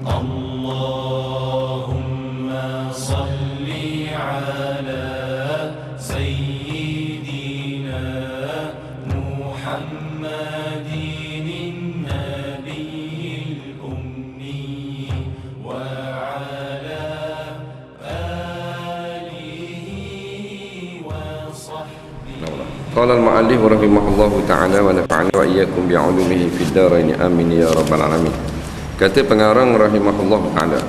اللهم صل على سيدنا محمد النبي الأمي وعلى آله وصحبه. قال المؤلف رحمه الله تعالى ونفعنا وإياكم بعلومه في الدارين آمين يا رب العالمين. Kata pengarang rahimahullah ta'ala,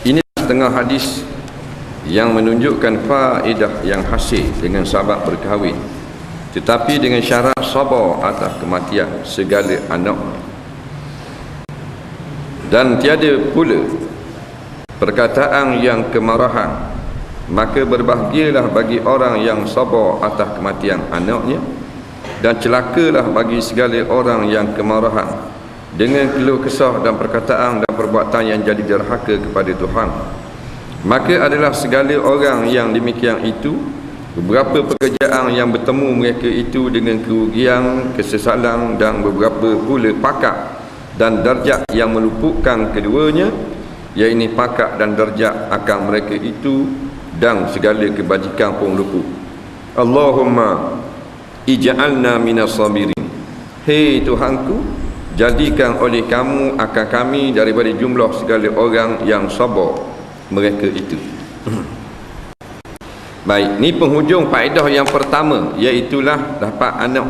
ini setengah hadis yang menunjukkan faedah yang hasil dengan sahabat berkahwin, tetapi dengan syarat sabar atas kematian segala anak, dan tiada pula perkataan yang kemarahan. Maka berbahagialah bagi orang yang sabar atas kematian anaknya, dan celakalah bagi segala orang yang kemarahan dengan keluh kesah dan perkataan dan perbuatan yang jadi derhaka kepada Tuhan. Maka adalah segala orang yang demikian itu, beberapa pekerjaan yang bertemu mereka itu dengan kerugian, kesesalan, dan beberapa pula pakat dan darjat yang meluputkan keduanya, iaitu pakat dan darjat akan mereka itu, dan segala kebajikan pun luput. Allahumma ij'alna minas sabirin. Hei Tuhanku, jadikan oleh kamu akan kami daripada jumlah segala orang yang sabar mereka itu. Baik, ni penghujung faedah yang pertama, iaitulah dapat anak.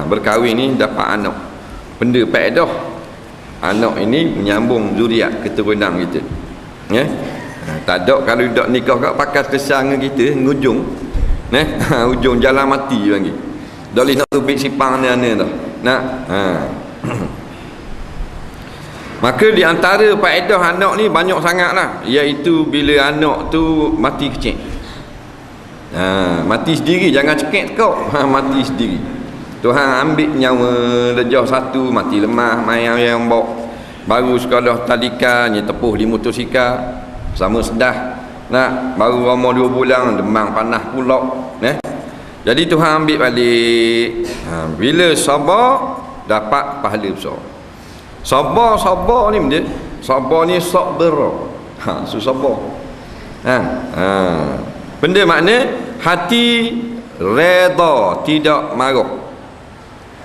Berkahwin ni dapat anak. Benda faedah anak ini menyambung zuriat keturunan kita. Tak ada kalau dak nikah kat pakai kesang dengan kita ngujung. Ujung jalan mati lagi. Dak boleh nak tubik sipang ni dah. Maka di antara faedah anak ni banyak sangatlah, iaitu bila anak tu mati kecil. Mati sendiri, jangan cekik kau. Mati sendiri. Tuhan ambil nyawa lejah satu, mati lemah, mayang yang bawa. Baru sekolah tadika, ni tepuh di motosikal sama sedah. Baru umur 2 bulan demam panas pula. Jadi Tuhan ambil balik. Bila sabar dapat pahala besar. Sabar ni benda. Sabar ni sabar. Sabar. Benda makna hati redha, tidak marah.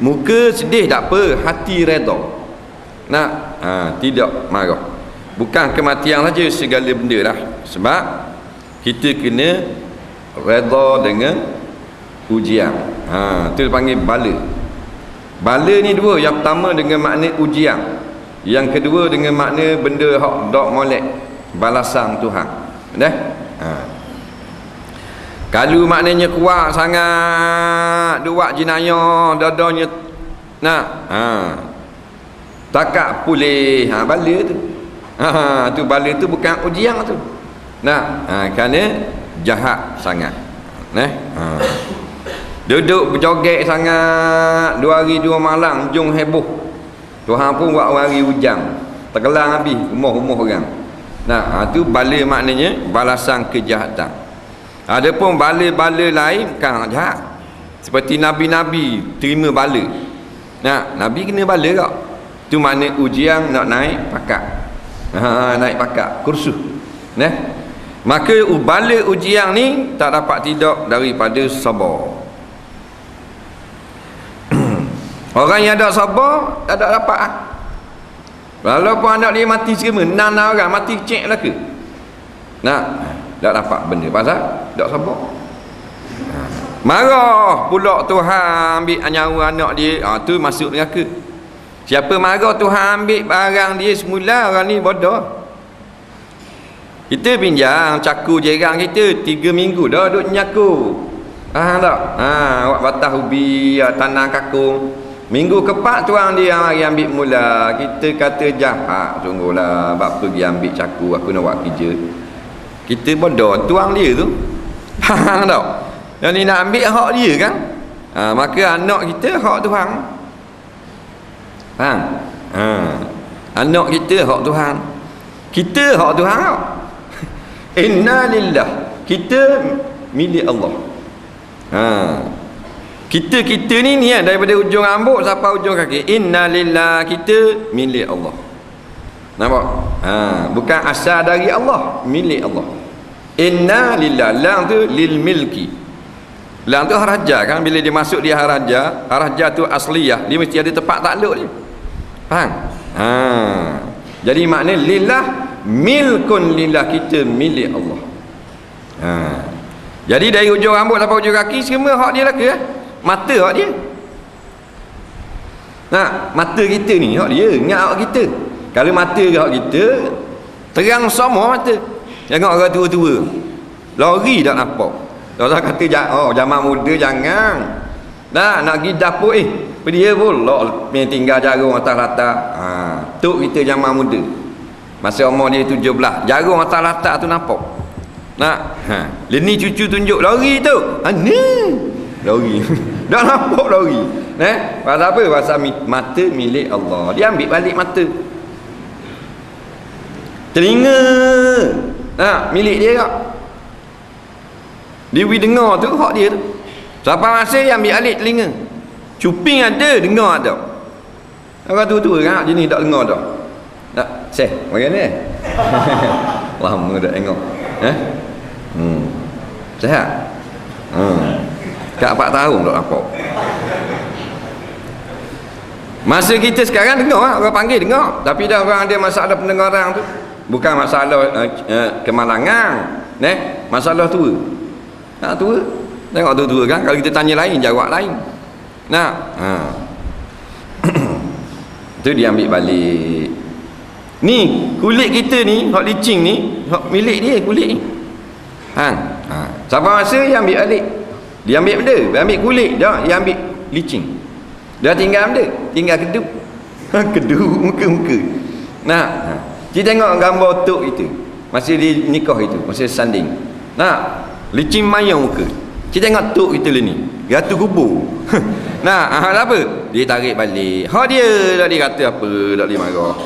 Muka sedih tak apa, hati redha. Tidak marah. Bukan kematian saja, segala benda lah. Sebab kita kena redha dengan ujian. Itu dipanggil bala. Bala ni dua. Yang pertama dengan makna ujian, yang kedua dengan makna benda hak dak molek, balasan Tuhan. Kalau maknanya kuat sangat, buat jenayah dadanya takak pulih, bala tu. Tu bala tu bukan ujian tu. Kerana jahat sangat. Duduk berjoget sangat 2 hari 2 malam, jung heboh. Tuhan pun buat hari hujan, tergelang habis rumah-rumah orang. Tu bala maknanya balasan kejahatan. Adapun bala-bala lain bukan jahat. Seperti nabi-nabi terima bala. Nabi kena bala tak? Tu makna ujian nak naik pakat. Naik pakat kursus. Maka bala ujian ni tak dapat tidak daripada sabar. Orang yang ada sabar tak ada dapat. Walaupun anak dia mati semua, 6 orang mati cek lah ke? Tak dapat benda pasal tak sabar. Marah pula Tuhan ambil nyawa anak dia, tu masuk neraka. Siapa marah Tuhan ambil barang dia semula, orang ni bodoh. Kita pinjam caku jerang kita 3 minggu dah duduk nyaku. Tak? Awak batas ubi, tanah kakung. Minggu keempat tuang dia mari ambil mula. Kita kata jahat sungguhlah, bab pergi ambil caku, aku nak buat kerja. Kita bodoh, tuang dia tu. Faham tak? Yang ni nak ambil hak dia kan? Maka anak kita hak Tuhan. Faham? Anak kita hak Tuhan. Kita hak Tuhan tak? Inna lillah. Kita milik Allah. Kita ni daripada ujung rambut sampai ujung kaki. Inna lillah, kita milik Allah. Nampak? Bukan asal dari Allah, milik Allah. Inna lillah, lang tu lil milki. Lang tu haraja kan, bila dia masuk dia haraja tu asliyah, dia mesti ada tempat takluk dia. Faham? Jadi makna lillah, milkun lillah, kita milik Allah. Jadi dari ujung rambut sampai ujung kaki semua hak dia lah ke? Mata hak dia. Mata kita ni hak dia, ingat hak kita. Kalau mata hak kita terang semua mata. Jangan orang tua-tua lari tak nampak. Orang kata zaman muda jangan. Nak pergi dapur dia pula tinggal jarum atas latar. Tok kita zaman muda. Masa umur dia 17, jarum atas latar tu nampak. Lini cucu tunjuk lari tu. Lari. Dah nampak lari. Pasal apa? Pasal mata milik Allah. Dia ambil balik mata. Telinga milik dia tak? Dia pergi dengar tu hak dia tu. Sampai masa dia ambil alih telinga. Cuping ada, dengar ada. Orang tua-tua kan jenis tak dengar dah. Tak, seh, bagaimana? Lama dah tengok. Sehat? Kat 4 tahun tak nampak. Masa kita sekarang dengar, orang panggil dengar. Tapi dah orang ada masalah pendengaran tu. Bukan masalah kemalangan, masalah tua. Tua. Tengok tua-tua kan, kalau kita tanya lain, jawab lain. Tu dia ambil balik. Ni kulit kita ni, hak licing ni, hak milik dia kulit ni. Sampai masa dia ambil balik. Dia ambil benda, dia ambil kulit dah, dia ambil licing. Dah tinggal benda, tinggal keduk. Keduk muka-muka. Kita tengok gambar tok kita masa di nikah itu, masa sanding. Licin mayang muka. Kita tengok tok kita ni, gatu kubur. Apa? Dia tarik balik. Hak dia tak dia kata apa, tak dia marah.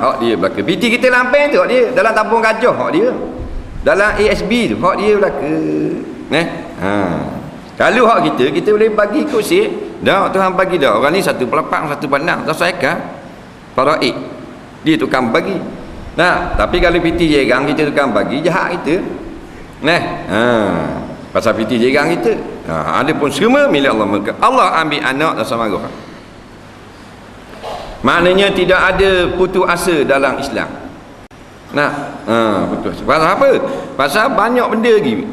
Hak dia belaka. Piti kita lampang tu hak dia, dalam tabung gajah hak dia. Dalam ASB tu hak dia belaka. Kalau hak kita boleh bagi kursi. Dah Tuhan bagi dah. Orang ni satu pelapang, satu pandang, tak seekar. Faraid. Dia tukang bagi. Tapi kalau piti jerang kita tukang bagi, jahat kita. Pasal piti jerang kita. Ada pun semua milik Allah. Allah ambil anak dan sama roh. Maknanya tidak ada putus asa dalam Islam. Putus asa. Pasal apa? Pasal banyak benda lagi.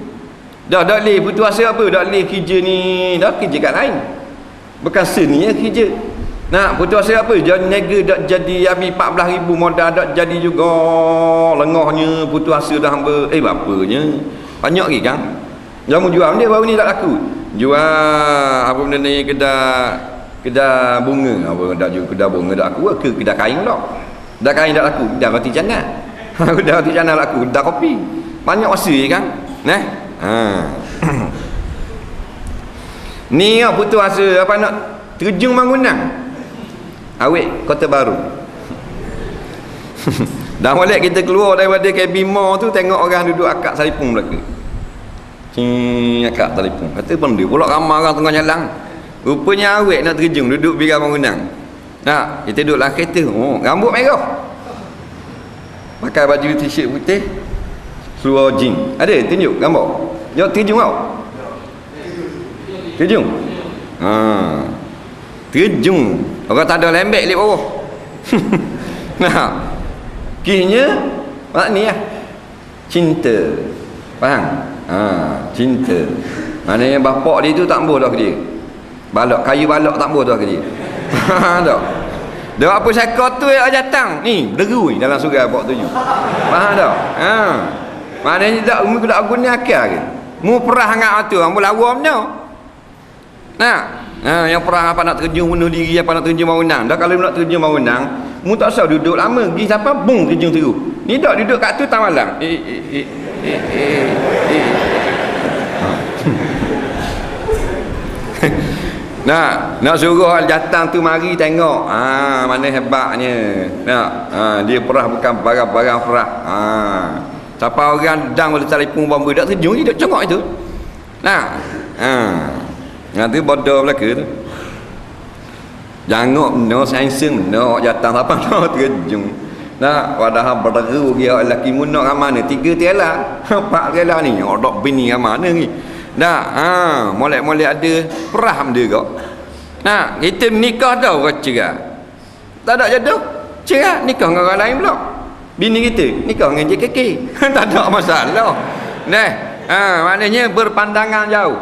Dah boleh putus asa apa? Dah boleh kerja ni, dah kerja kat lain. Bukan seni kerja. Putus asa apa? Nega dak jadi habis 14,000 modal dak jadi juga. Lengahnya putus asa dah hamba. Bapanya. Banyak lagi kan? Jamu jual dia baru ni tak laku. Jual apa benda ni, kedai bunga. Apa dak jual kedai bunga dak laku ke kedai kain pula. Kedai kain dak laku, kedai roti canai. Kedai roti canai laku, kedai kopi. Banyak masa kan? Ni putus asa apa nak terjun bangunan. Awet Kota Baru. Dah molek kita keluar daripada kabin mall tu, tengok orang duduk akak telefon belaka. Akak telefon. Kata benda pula ramai orang tengah jalan. Rupanya awet nak terjun duduk biar bangunan. Kita duduk dalam kereta. Rambut merah. Pakai baju t-shirt putih, seluar jeans. Ada tunjuk gambar. Jom terjun kau. Terjun. Terjun. Orang tak ada lembek lip bawah. Kihnya makni cinta. Faham? Cinta. Maknanya bapak dia tu tak ambuh dah ke dia. Balak, kayu balak tak ambuh dah ke dia. Tak. Dia apa syakar tu yang datang ni, deru ni dalam surah bab 7. Faham tak? Maknanya tak guna akal ke? Mu perah dengan tu, mu lawa benda. Yang perang apa nak terjun bunuh diri, apa nak terjun bangunan. Dah kalau nak terjun bangunan, mu tak usah duduk lama, pergi siapa bung terjun terus. Ni tak duduk kat tu tak malam. Nak suruh datang tu mari tengok. Mana hebatnya. Dia perah bukan barang-barang perah. Siapa orang dang boleh telefon bomba dak terjun dia duk cengok itu. Tu bodoh belaka tu. Jangan no sensing no jatang apa no terjun. Nah, padahal berderu dia lelaki munak kat mana? 3 tiala. 4 tiala ni. Odok bini kat mana ni? Nah, molek-molek ada perah dia kok. Nah, kita nikah dah orang cerai. Tak ada jodoh. Cerai, nikah dengan orang lain pula. Bini kita nikah dengan JKK. Tak ada masalah. Nah, maknanya berpandangan jauh.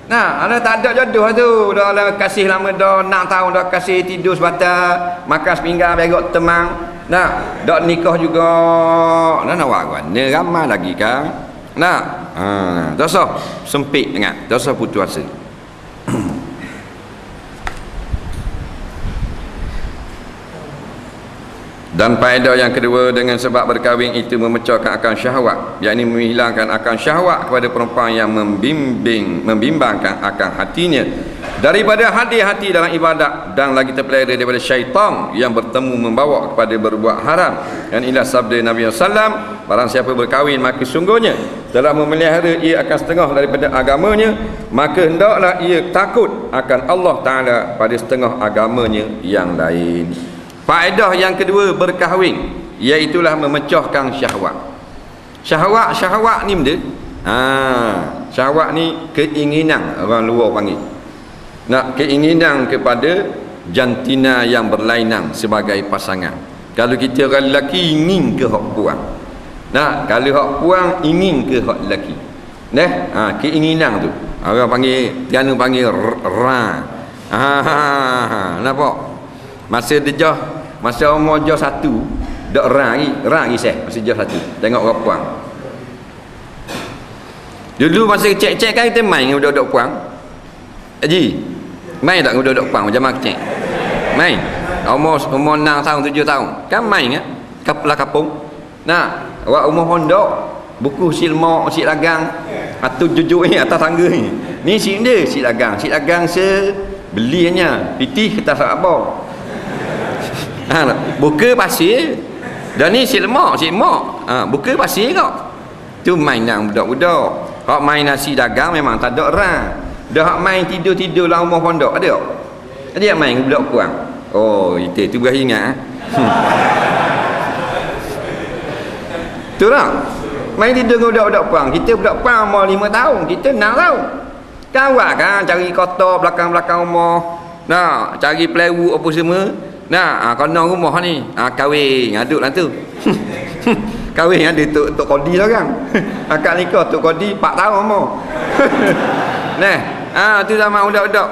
Nah, ada tak ada jodoh tu. Dah lah kasih lama dah 6 tahun dah kasih tidur sebatang, makan sepinggan berok temang. Nah, dak nikah juga. Nah, nak buat mana ramai lagi kan. Nah, dosa sempit ingat, dosa putus asa. Dan faedah yang kedua, dengan sebab berkahwin itu memecahkan akan syahwat, yakni menghilangkan akan syahwat kepada perempuan yang membimbangkan akan hatinya daripada hati-hati dalam ibadat, dan lagi terpelihara daripada syaitan yang bertemu membawa kepada berbuat haram. Dan inilah sabda Nabi SAW, barang siapa berkahwin maka sungguhnya telah memelihara ia akan setengah daripada agamanya, maka hendaklah ia takut akan Allah Ta'ala pada setengah agamanya yang lain. Faedah yang kedua berkahwin, iaitulah memecahkan syahwat. Syahwat ni benda, syahwat ni keinginan, orang luar panggil. Nak keinginan kepada jantina yang berlainan sebagai pasangan. Kalau kita orang lelaki ingin ke hak puang. Nah, kalau hak puang ingin ke hak lelaki. Keinginan tu. Orang panggil, tiada panggil nampak? Masa umur jauh 1 dak rang lagi seh masa jauh 1 tengok orang puang. Dulu masa cek-cek kan kita main dengan budak-budak puang. Haji, main tak dengan budak-budak puang macam kecek? Main. Umur 6 tahun 7 tahun kan main kan? Kapelah kapung. Nah, awak umur pondok buku silmak, si lagang atau jujuk ni atas tangga ni. Ni si dia, si lagang belinya pitih kertas apa. Buka pasir. Dan ni si lemak, buka pasir kau. Tu mainan budak-budak. Hak main nasi dagang memang tak ada orang. Dah hak main tidur-tidur lah rumah pondok ada. Ada yang main budak puang. Oh, itu tu berah ingat. Tu lah. Main tidur dengan budak-budak puang. Kita budak puang umur 5 tahun, kita 6 tahun. Kawak kan cari kotor belakang-belakang rumah. Nah, cari plywood apa semua. Nah, konon rumah ni kahwin aduk lah tu. Kahwin ada Tok Kodi lah kan. Akak nikah Tok Kodi 4 tahun umur. Nah, tu zaman budak-budak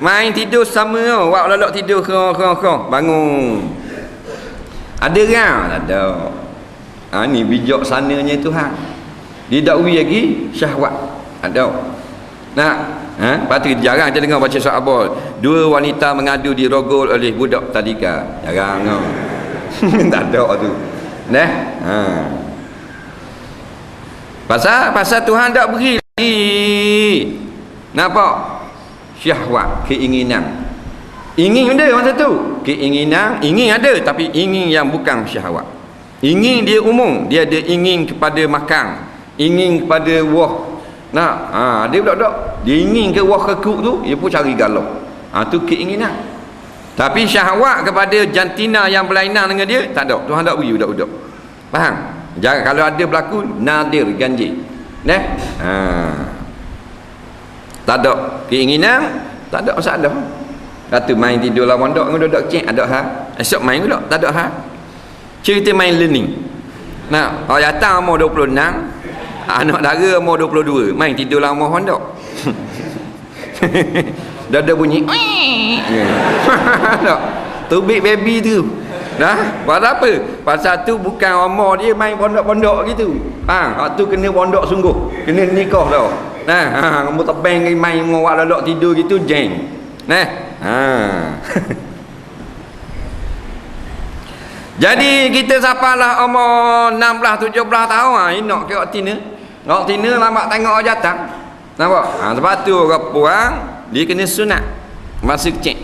main tidur sama tau. Wak lelok tidur kong bangun. Ada kan? Ada. Ni bijak sananya Tuhan. Didakwi lagi syahwat. Ada. Nah, lepas tu jarang kita dengar baca surat apa 2 wanita mengadu dirogol oleh budak tadika. Jarang tau. Tak ada tu. Pasal Tuhan tak beri lagi. Nampak? Syahwat, keinginan. Ingin ada masa tu. Keinginan, ingin ada tapi ingin yang bukan syahwat. Ingin dia umum, dia ada ingin kepada makan, ingin kepada wah. Nah, dia budak-budak dia ingin ke wah kekuk tu, dia pun cari galau. Tu keinginan. Tapi syahwat kepada jantina yang berlainan dengan dia tak ada. Tuhan tak beri budak-budak. Faham? Jangan kalau ada berlaku nadir ganjil. Tak ada keinginan, tak ada masalah. Kata main tidur lah pondok dengan budak-budak kecil ada hal. Esok main pula tak ada hal. Cerita main learning. Nah, orang datang umur 26, anak dara umur 22, main tidur lah umur pondok. Dah ada bunyi. Tubik baby tu. Pasal apa? Pasal tu bukan umur dia main pondok-pondok gitu. Hak tu kena pondok sungguh. Kena nikah tau. Kamu tebang main dengan wak lelok tidur gitu jeng. Jadi kita sapalah umur 16 17 tahun nak ke tina. Nak tina lambat tengok jatah. Nampak? Sebab tu orang puang dia kena sunat masa kecil.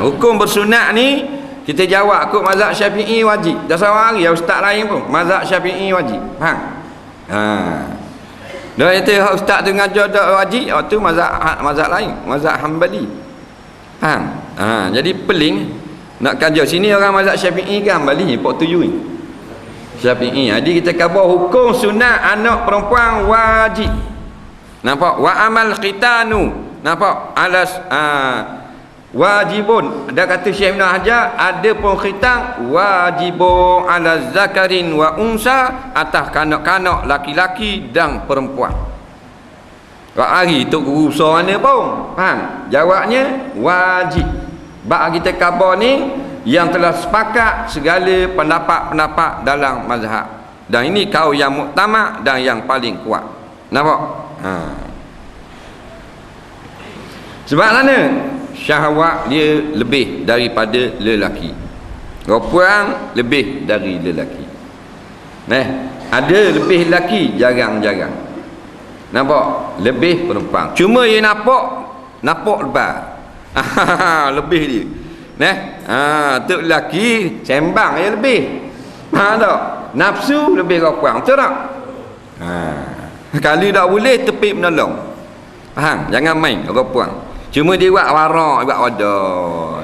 Hukum bersunat ni kita jawab ikut mazhab Syafi'i wajib. Dah seorang hari ustaz lain pun mazhab Syafi'i wajib. Faham? Dah itu ustaz tu ngajar dak wajib, tu mazhab lain, mazhab Hambali. Faham? Jadi peling Nak kaji sini orang mazhab Syafi'i kan balik pok tuju ni. Syafi'i. Jadi kita khabar hukum sunat anak perempuan wajib. Nampak? Wa amal khitanu. Nampak? Alas wajibun. Dia kata Syekh Ibn Hajar, ada pun khitan wajibun ala zakarin wa unsa, atas kanak-kanak laki-laki dan perempuan. Kau hari tu guru besar mana pun. Faham? Jawabnya wajib. Bab kita khabar ni yang telah sepakat segala pendapat-pendapat dalam mazhab. Dan ini kau yang muktamad dan yang paling kuat. Nampak? Sebab mana? Syahwat dia lebih daripada lelaki. Perempuan lebih dari lelaki. Ada lebih lelaki, jarang-jarang. Nampak? Lebih perempuan. Cuma dia nampak lebar. Lebih dia. Tu lelaki sembang dia lebih. Tak? Nafsu lebih perempuan. Betul tak? Kalau tak boleh tepi menolong. Faham? Jangan main perempuan. Cuma dia buat warak, buat wadah.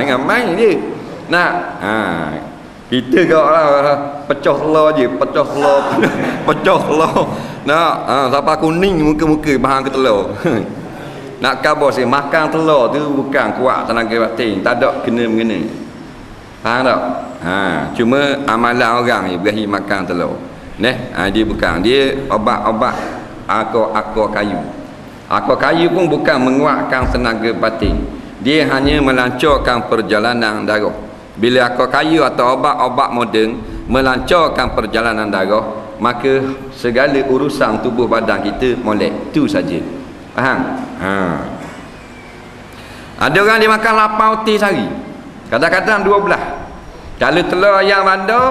Jangan main dia. Nak kita kau lah pecah telur je, pecah telur. Nak sampai kuning muka-muka bahan ke telur. Nak khabar saya makan telur tu bukan kuat tenaga batin, tak ada kena-mengena. Faham tak? Cuma amalan orang ni berakhir makan telur. Dia bukan, dia obat-obat akar kayu. Akar kayu pun bukan menguatkan tenaga batin. Dia hanya melancarkan perjalanan darah. Bila akar kayu atau obat-obat moden melancarkan perjalanan darah, maka segala urusan tubuh badan kita molek. Itu saja. Faham? Ada orang dia makan 8 roti sehari. Kadang-kadang 12. Kalau telur ayam bandar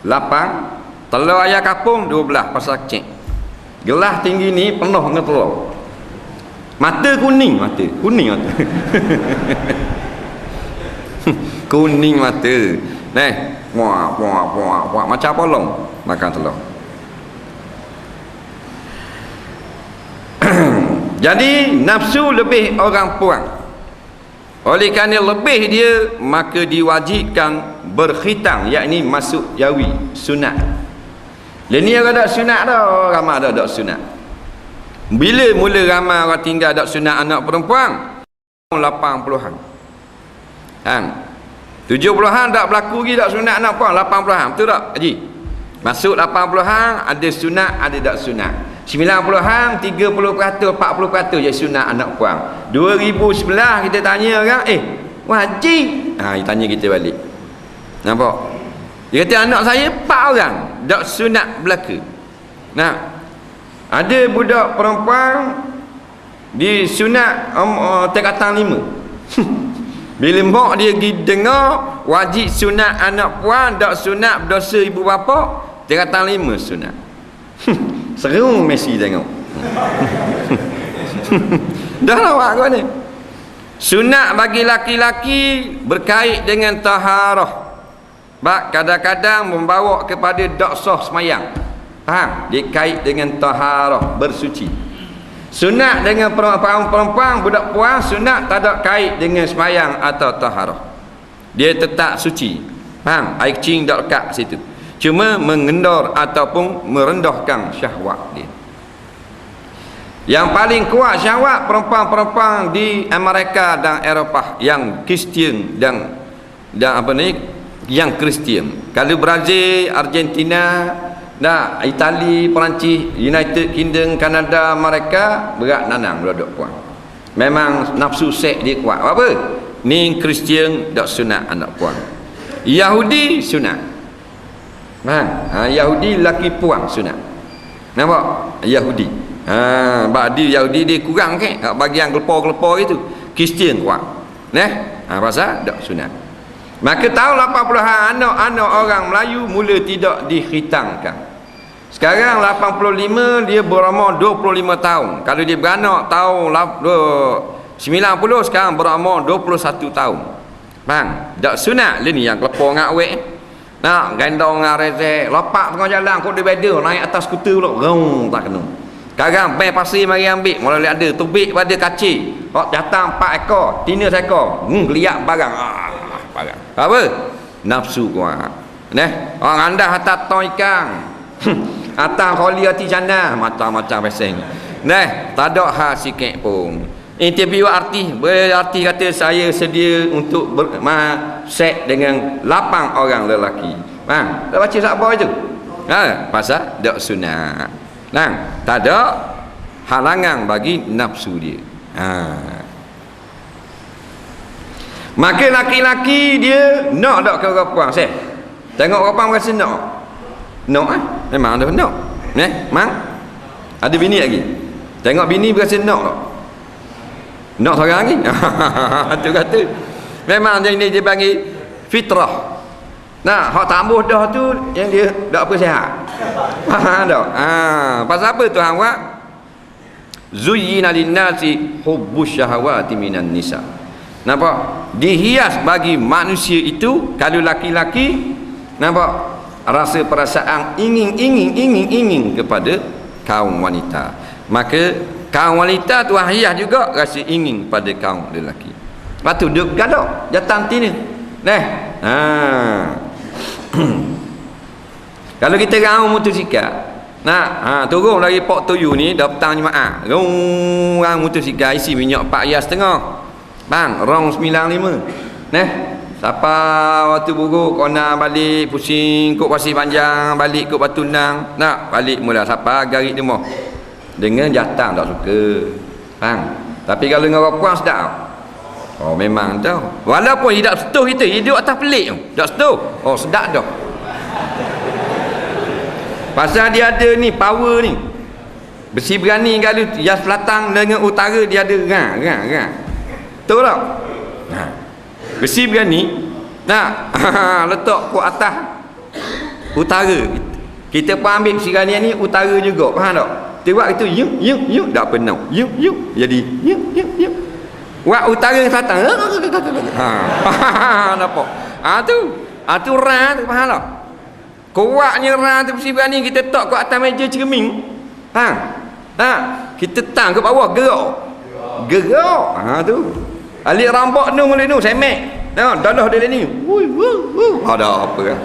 8, telur ayam kapung 12 pasal kecil. Gelas tinggi ni penuh dengan telur. Mata kuning mata. Kuning mata. Puak macam polong makan telur. Jadi nafsu lebih orang puang. Oleh kerana lebih dia, maka diwajibkan berkhitang, yakni masuk jawi, sunat. Ini orang tak sunat dah, ramai dah tak sunat. Bila mula ramai orang tinggal tak sunat anak perempuan? 80-an. 70-an tak berlaku lagi tak sunat anak perempuan. 80-an, betul tak Haji? Masuk 80-an ada sunat, ada tak sunat. 90-an 30%, 40% je sunat anak puan. 2011 kita tanya orang, wajib. Dia tanya kita balik. Nampak? Dia kata anak saya 4 orang dak sunat belaka. Ada budak perempuan di sunat tingkatan 5. Bila mak dia pergi dengar wajib sunat anak puan, dak sunat berdosa ibu bapa, tingkatan 5 sunat. Seru Messi tengok. Dah lawak kau ni. Sunat bagi laki-laki berkait dengan taharah. Kadang-kadang membawa kepada dak sah semayang. Faham? Dia kait dengan taharah, bersuci. Sunat dengan perempuan budak puan, sunat tak ada kait dengan semayang atau taharah. Dia tetap suci. Faham? Air kencing tak lekat situ. Cuma mengendor ataupun merendahkan syahwat dia. Yang paling kuat syahwat perempuan-perempuan di Amerika dan Eropah yang Kristian dan apa ni, yang Kristian. Kalau Brazil, Argentina, Itali, Perancis, United Kingdom, Kanada, mereka berat nanang budak puan. Memang nafsu seks dia kuat. Apa? Ni Kristian dak sunat anak puan. Yahudi sunat. Yahudi laki puang sunat. Nampak? Yahudi. Badi Yahudi dia kurang ke? Bagian kelepar-kelepar itu. Kristian kuat. Pasal tak sunat. Maka tahun 80-an anak-anak orang Melayu mula tidak dikhitangkan. Sekarang 85 dia berumur 25 tahun. Kalau dia beranak tahun 90, sekarang berumur 21 tahun. Faham? Tak sunat ni yang kelepar ngak wek. Nak gendong dengan rezek, lopak tengah jalan kau dia beda naik atas skuter pula, rong tak kena. Sekarang bai pasir mari ambil, mula ada tubik pada kacil. Hok datang 4 ekor, tina seekor. Geliat barang. barang. Apa? Nafsu kuat. Neh, orang anda atas tong ikan. Atas kholi hati jannah, macam-macam pasang. Neh, tak ada hal sikit pun. Interview artis, berarti kata saya sedia untuk set dengan 8 orang lelaki. Dah baca siapa itu? Pasal dak sunat. Tak ada halangan bagi nafsu dia. Maka laki-laki dia nak tak ke perempuan? Tengok perempuan rasa nak. Memang ada nak. Mang. Ada bini lagi. Tengok bini berasa nak tak? Nak seorang lagi. Tu kata. Memang dia panggil fitrah. Hak tambah dah tu yang dia tak apa sihat. Faham tak? Pasal apa Tuhan buat? Zuyyina lin-nasi hubbus syahawati minan nisa. Nampak? Dihias bagi manusia itu, kalau laki-laki, nampak? Rasa perasaan ingin kepada kaum wanita. Maka kaum wanita tu hias juga rasa ingin pada kaum lelaki. Lepas tu dia gaduh jatang tini. Kalau kita raung motosikal, turun dari Port Toyo ni dah petang jemaah. Raung motosikal isi minyak 4.5. Bang, rong 95. Siapa waktu buruk kena balik pusing kok Pasir Panjang, balik kok Batu Nang, nak balik mula siapa garik dia mau. Dengan jatang tak suka. Tapi kalau dengan perempuan sedap. Memang tau. Walaupun hidup setuh kita, hidup atas pelik tu. Tak setuh. Sedap dah. Pasal dia ada ni power ni. Besi berani kalau yang selatan dengan utara dia ada Betul tak? Besi berani letak ke atas utara. Kita pun ambil besi berani ni utara juga. Faham tak? Tengok itu yuk tak penuh. Yuk jadi yuk. Wak utara selatan. Nampak? Tu rah tu, faham tak? Kuatnya rah tu besi berani kita letak ke atas meja cermin. Kita tang ke bawah gerak. Tu. Alik rambut nu mulai nu semek. Dadah dia ni. Ada apa kan?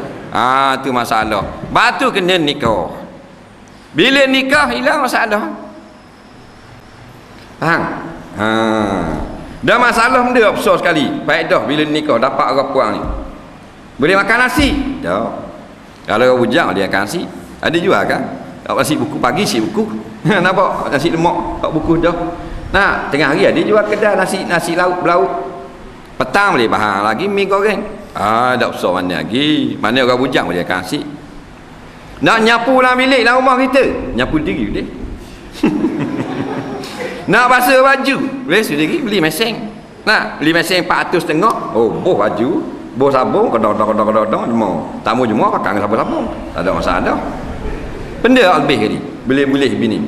Tu masalah. Batu kena nikah. Bila nikah hilang masalah. Faham? Dah masalah benda besar sekali. Faedah bila nikah dapat orang puang ni. Boleh makan nasi? Dah. Kalau bujang dia makan nasi. Ada jual kan? Tak nasi buku pagi si buku. Nampak nasi lemak tak buku dah. Tengah hari dia jual kedai nasi lauk belauk. Petang boleh bahan lagi mi goreng. Tak besar mana lagi. Mana orang bujang boleh makan nasi. Nak nyapu dalam bilik dalam rumah kita, nyapu diri boleh. Nak basuh baju boleh sendiri, beli mesin. Beli mesin 400.5. Boh baju, boh sabun, kodong demam. Tamu jemaah pakai sabun-sabun. Tak ada masalah dah. Benda lebih kali. Boleh bini.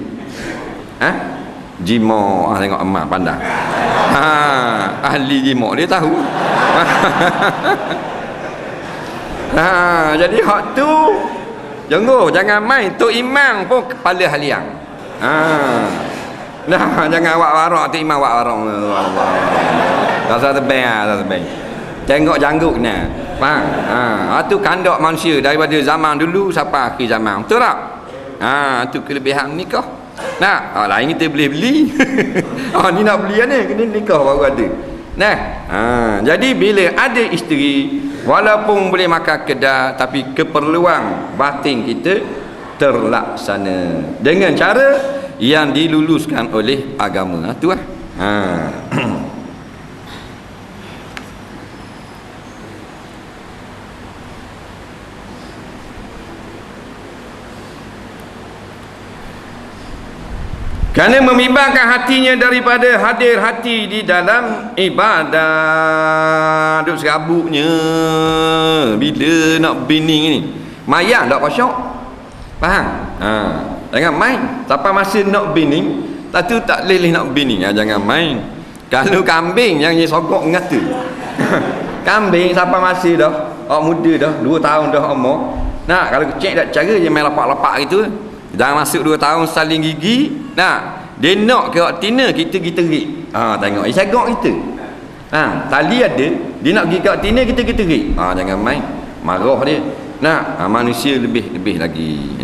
Jima tengok emak pandang. Ahli jima dia tahu. Jadi hak tu jangan main tu imam pun kepala haliang. Jangan awak warak tu imam awak warang. Tak tebing. Tengok janggut ni. Faham? Tu kandak manusia daripada zaman dulu sampai akhir zaman. Betul tak? Tu kelebihan nikah. Lain kita boleh beli. Ni nak beli ni kena nikah baru ada. Jadi bila ada isteri, walaupun boleh makan kedai, tapi keperluan batin kita terlaksana dengan cara yang diluluskan oleh agama. Tu lah. Kerana membimbangkan hatinya daripada hadir hati di dalam ibadah. Duk serabutnya bila nak bini ni mayang tak kosong. Faham? Jangan main sampai masa nak bini. Tak leleh nak bini. Jangan main. Kalau kambing yang sogok ngata. Kambing sampai masa dah muda dah 2 tahun dah umur. Kalau cek tak cara dia main lapak-lapak gitu. Dah masuk 2 tahun saling gigi. Dia nak ke tina kita rik. Tengok sagok kita. Tali ada, dia nak pergi kat tina, kita terik. Jangan main, marah dia. Manusia lebih lagi,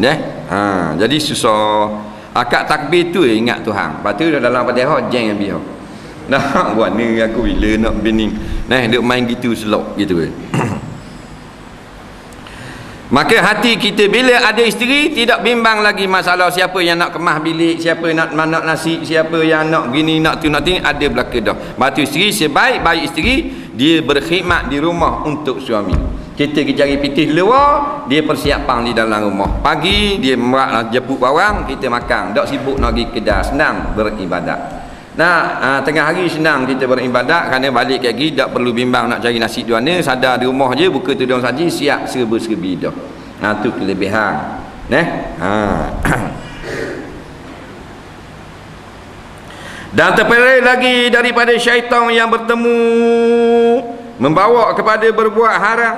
jadi susah. Akad takbir tu ingat Tuhan. Lepas tu dalam Fatihah jeng biar. Buat ni aku bila nak bini. Duk main gitu selok gitu. Maka hati kita bila ada isteri tidak bimbang lagi masalah siapa yang nak kemas bilik, siapa nak nasi, siapa yang nak gini, nak tu, nak ni, ada belaka dah. Batu isteri sebaik-baik isteri, dia berkhidmat di rumah untuk suami. Kita pergi cari pitih luar, dia persiapan di dalam rumah. Pagi dia merak jemput bawang, kita makan. Tak sibuk nak pergi kedai, senang beribadat. Tengah hari senang kita beribadat kerana balik lagi tak perlu bimbang nak cari nasi di mana, sadar di rumah je buka tudung saji siap serba-serbi dah. Tu kelebihan. Dan terpelai lagi daripada syaitan yang bertemu membawa kepada berbuat haram.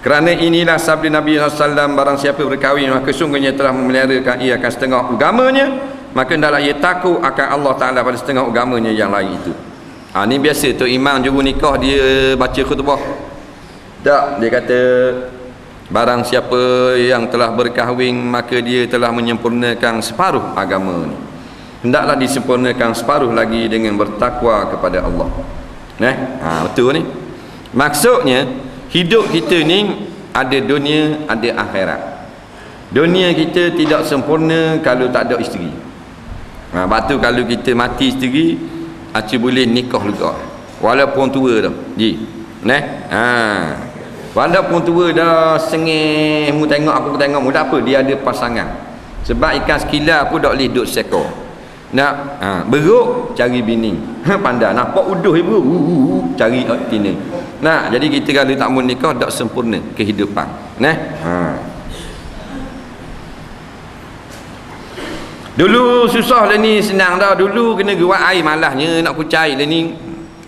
Kerana inilah sabda Nabi SAW, barang siapa berkahwin maka sungguhnya telah memeliharakan ia akan setengah agamanya, maka hendaklah ia takut akan Allah Ta'ala pada setengah agamanya yang lain itu. Ni biasa tu imam juru nikah dia baca khutbah. Tak, dia kata barang siapa yang telah berkahwin maka dia telah menyempurnakan separuh agama ni. Hendaklah disempurnakan separuh lagi dengan bertakwa kepada Allah. Betul ni. Maksudnya hidup kita ni ada dunia, ada akhirat. Dunia kita tidak sempurna kalau tak ada isteri. Lepas tu kalau kita mati isteri, acu boleh nikah juga. Walaupun tua dah. Walaupun tua dah sengih, mu tengok aku tengok mu, tak apa, dia ada pasangan. Sebab ikan sekilar pun tak boleh duduk sekor. Nak beruk cari bini. Pandai nampak uduh ibu, cari tina. Jadi kita kalau tak mau nikah tak sempurna kehidupan. Dulu susah lah ni, senang dah. Dulu kena gerak air malahnya nak kucai lah ni.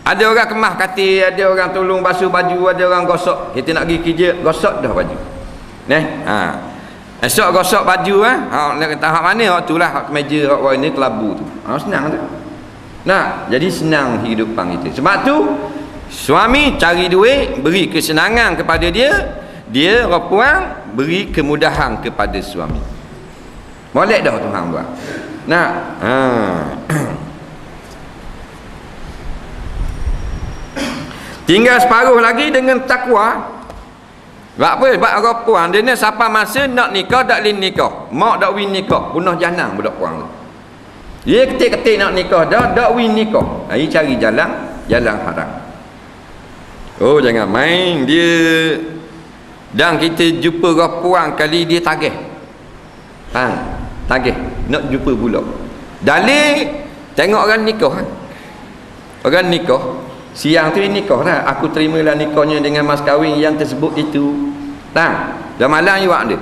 Ada orang kemas katil, ada orang tolong basuh baju, ada orang gosok. Kita nak pergi kerja, gosok dah baju. Esok gosok baju tahap mana tu lah hak meja hak warna kelabu tu. Senang tu. Jadi senang kehidupan kita. Sebab tu suami cari duit, beri kesenangan kepada dia, dia perempuan beri kemudahan kepada suami. Boleh dah Tuhan buat. Tinggal separuh lagi dengan takwa. Sebab apa? Sebab orang puan dia ni siapa masa nak nikah tak boleh nikah. Mak tak win nikah, punah janang budak puan tu. Dia ketik-ketik nak nikah dah, tak win nikah. Dia cari jalan haram. Jangan main dia. Dan kita jumpa orang puan kali dia tagih. Tagih nak jumpa pula. Dalil tengok orang nikah. Orang nikah siang tu nikah dah. Aku terimalah nikahnya dengan mas kahwin yang tersebut itu. Dah malam you buat dia.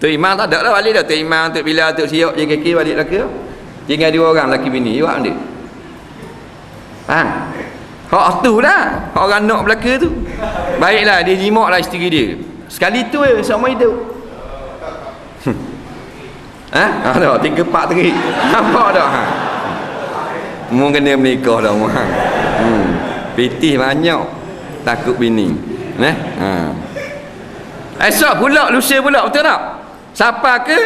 Tu imam tak ada lah balik dah. Tu imam tu bila tu siap je kaki balik lelaki. Tinggal dua orang lelaki bini. You buat dia. Hak tu lah. Hak orang nak belaka tu. Baiklah dia jimak lah isteri dia. Sekali tu sama hidup. Ada 3-4 terik. Nampak tak? Mu kena menikah dah mu. Pitih banyak takut bini. Esok pula lusa pula, betul tak? Siapa ke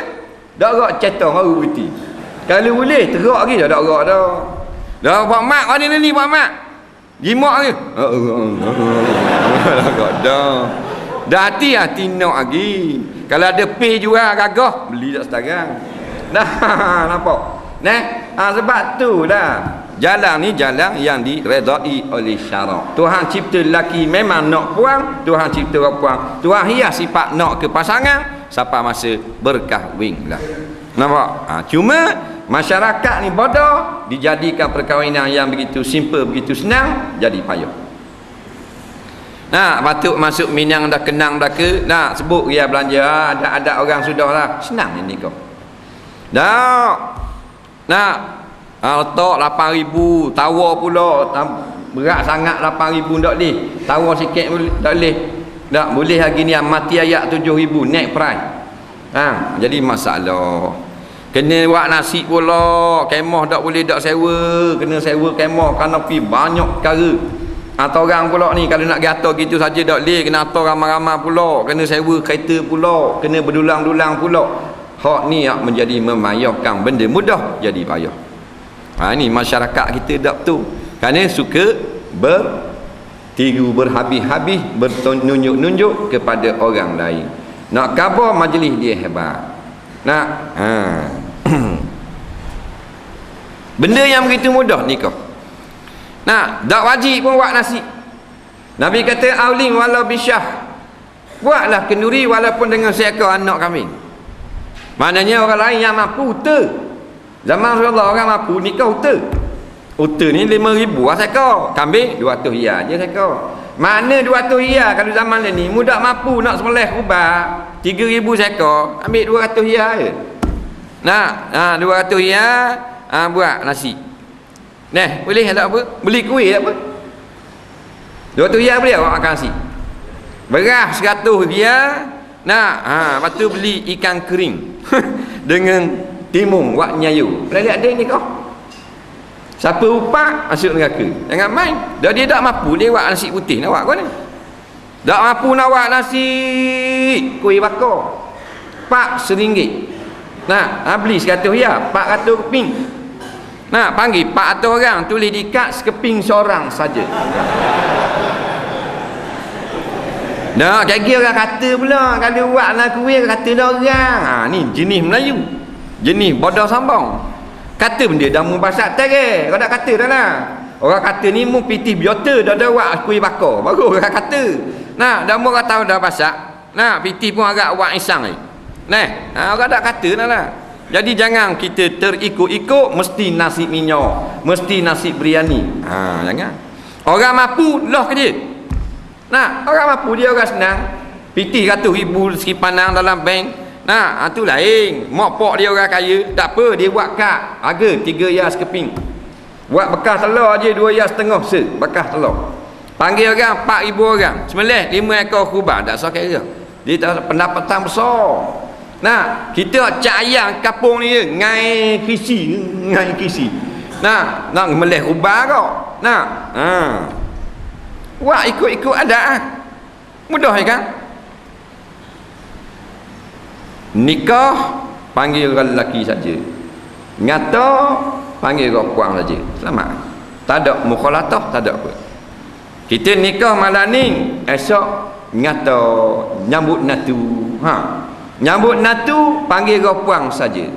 dak rak cetong baru putih. Kalau boleh terak lagi dak rak dah. Dah buat mak mana ni buat mak. Jimak ke? Dah. Dah hati-hati nak lagi. Kalau ada pay jual gagah, beli tak sekarang. Nampak? Sebab tu lah jalan ni jalan yang diredai oleh syarak. Tuhan cipta lelaki memang nak puang, Tuhan cipta puang. Tuhan hias sifat nak ke pasangan sampai masa berkahwin lah. Nampak? Cuma masyarakat ni bodoh, dijadikan perkahwinan yang begitu simple, begitu senang, jadi payah. Batuk masuk Minang dah kenang dah ke, sebut dia belanja, ada orang sudah lah, senang ni kau. Letak 8,000, tawar pula berat sangat 8,000 tak boleh, tawar sikit tak boleh. Tak boleh lagi ni mati ayat 7,000 naik price. Jadi masalah. Kena buat nasi pula, kemah tak boleh tak sewa, kena sewa kemah kerana pi banyak perkara. Atau orang pula ni kalau nak gata gitu saja tak boleh, kena atur ramai-ramai pula, kena sewa kereta pula, kena berdulang-dulang pula. Hak ni yang menjadi memayahkan benda mudah jadi payah. Ni masyarakat kita tak tu. Kerana suka bertiru berhabis-habis, bertunjuk-nunjuk kepada orang lain. Nak khabar majlis dia hebat. Nak benda yang begitu mudah nikah. Nah, tak wajib pun buat nasi. Nabi kata aulim walau bisyah. Buatlah kenduri walaupun dengan seekor anak kambing. Maknanya orang lain yang mampu uta. Zaman Rasulullah orang mampu nikah uta. Uta ni 5,000 seekor. Kambing 200 riyal je seekor. Mana 200 riyal kalau zaman ni mudah mampu nak sembelih kurban 3,000 seekor, ambil 200 riyal je. Nah, 200 riyal buat nasi. Nah, boleh tak apa? Beli kuih tak apa? 200 riyal boleh awak makan nasi. Beras 100 riyal. Lepas tu beli ikan kering dengan timun buat nyayu. Boleh ada ni kau? Siapa upah masuk neraka. Jangan main. Dah dia tak mampu dia buat nasi putih nak buat kau ni. Tak mampu nak buat nasi kuih bakar. Pak RM1. Beli 100 riyal, 400 keping. Panggil 400 orang, tulis di kad sekeping seorang saja. Kaki orang kata pula kalau buatlah kuih kata dah orang. Ni jenis Melayu. Jenis bodoh sambung. Kata benda dah mu bahasa atas kau tak kata dah lah. Orang kata ni mu pitih biota dah buat kuih bakar. Baru orang kata. Dah mu orang tahu dah bahasa. Pitih pun agak buat isang ni. Orang tak kata dah lah. Jadi jangan kita terikut-ikut mesti nasi minyak, mesti nasi biryani. Jangan. Orang mampu lah ke dia. Orang mampu dia orang senang. Pitih 100,000 segi pandang dalam bank. Tu lain. Mak pak dia orang kaya, tak apa dia buat kad. Harga 3 riyal sekeping. Buat bekas telur aja 2 riyal setengah se bekas telur. Panggil orang 4,000 orang. Sembelih 5 ekor kurban, tak usah kira. Dia tak pendapatan besar. Kita cak ayam kampung ni ngai kisi. Nak melih kurban kau. Buat ikut-ikut adat. Mudah kan? Nikah panggil orang lelaki saja. Ngata panggil orang puang saja. Selamat. Tak ada mukhalatah, tak ada apa. Kita nikah malam ni, esok ngata nyambut natu. Nyambut natu panggil orang puang saja.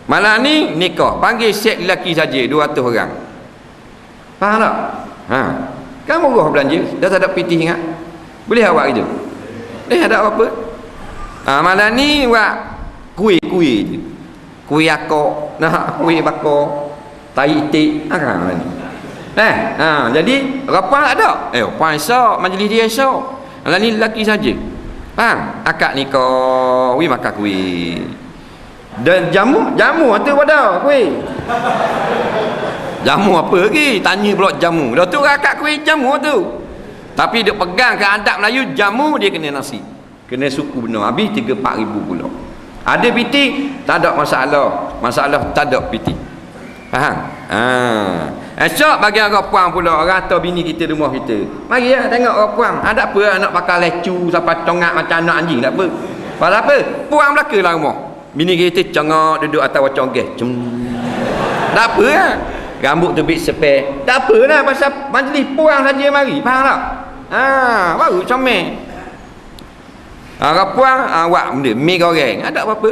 Malam ni nikah panggil set lelaki saja 200 orang. Faham tak? Kan murah belanja, dah tak ada pitih ingat. Boleh awak gitu? Ada apa-apa? Malam ni buat kuih-kuih je. Kuih akok, kuih bakar, tai itik, ni. Jadi rapang ada. Rapang esok, majlis dia esok. Malam ni lelaki saja. Faham? Akad nikah, makan kuih. Dan jamu tu pada kuih. Jamu apa lagi? Tanya pula jamu. Dah tu akad kuih jamu tu. Tapi dia pegang ke adab Melayu, jamu dia kena nasi. Kena suku benar. Habis 3-4 ribu pula. Ada piti, tak ada masalah. Masalah tak ada piti. Faham? Esok bagi orang puang pula, orang atau bini kita rumah kita. Mari tengok orang puang. Ada apa nak pakai lecu sampai tongak macam anak anjing, tak apa. Pasal apa? Puang belaka lah rumah. Bini kita cengok duduk atas wacang gas. Tak apa lah. Rambut terbit sepek. Tak apa lah pasal majlis puang saja mari. Faham tak? Baru comel. Orang puang buat benda mi goreng, ada apa-apa.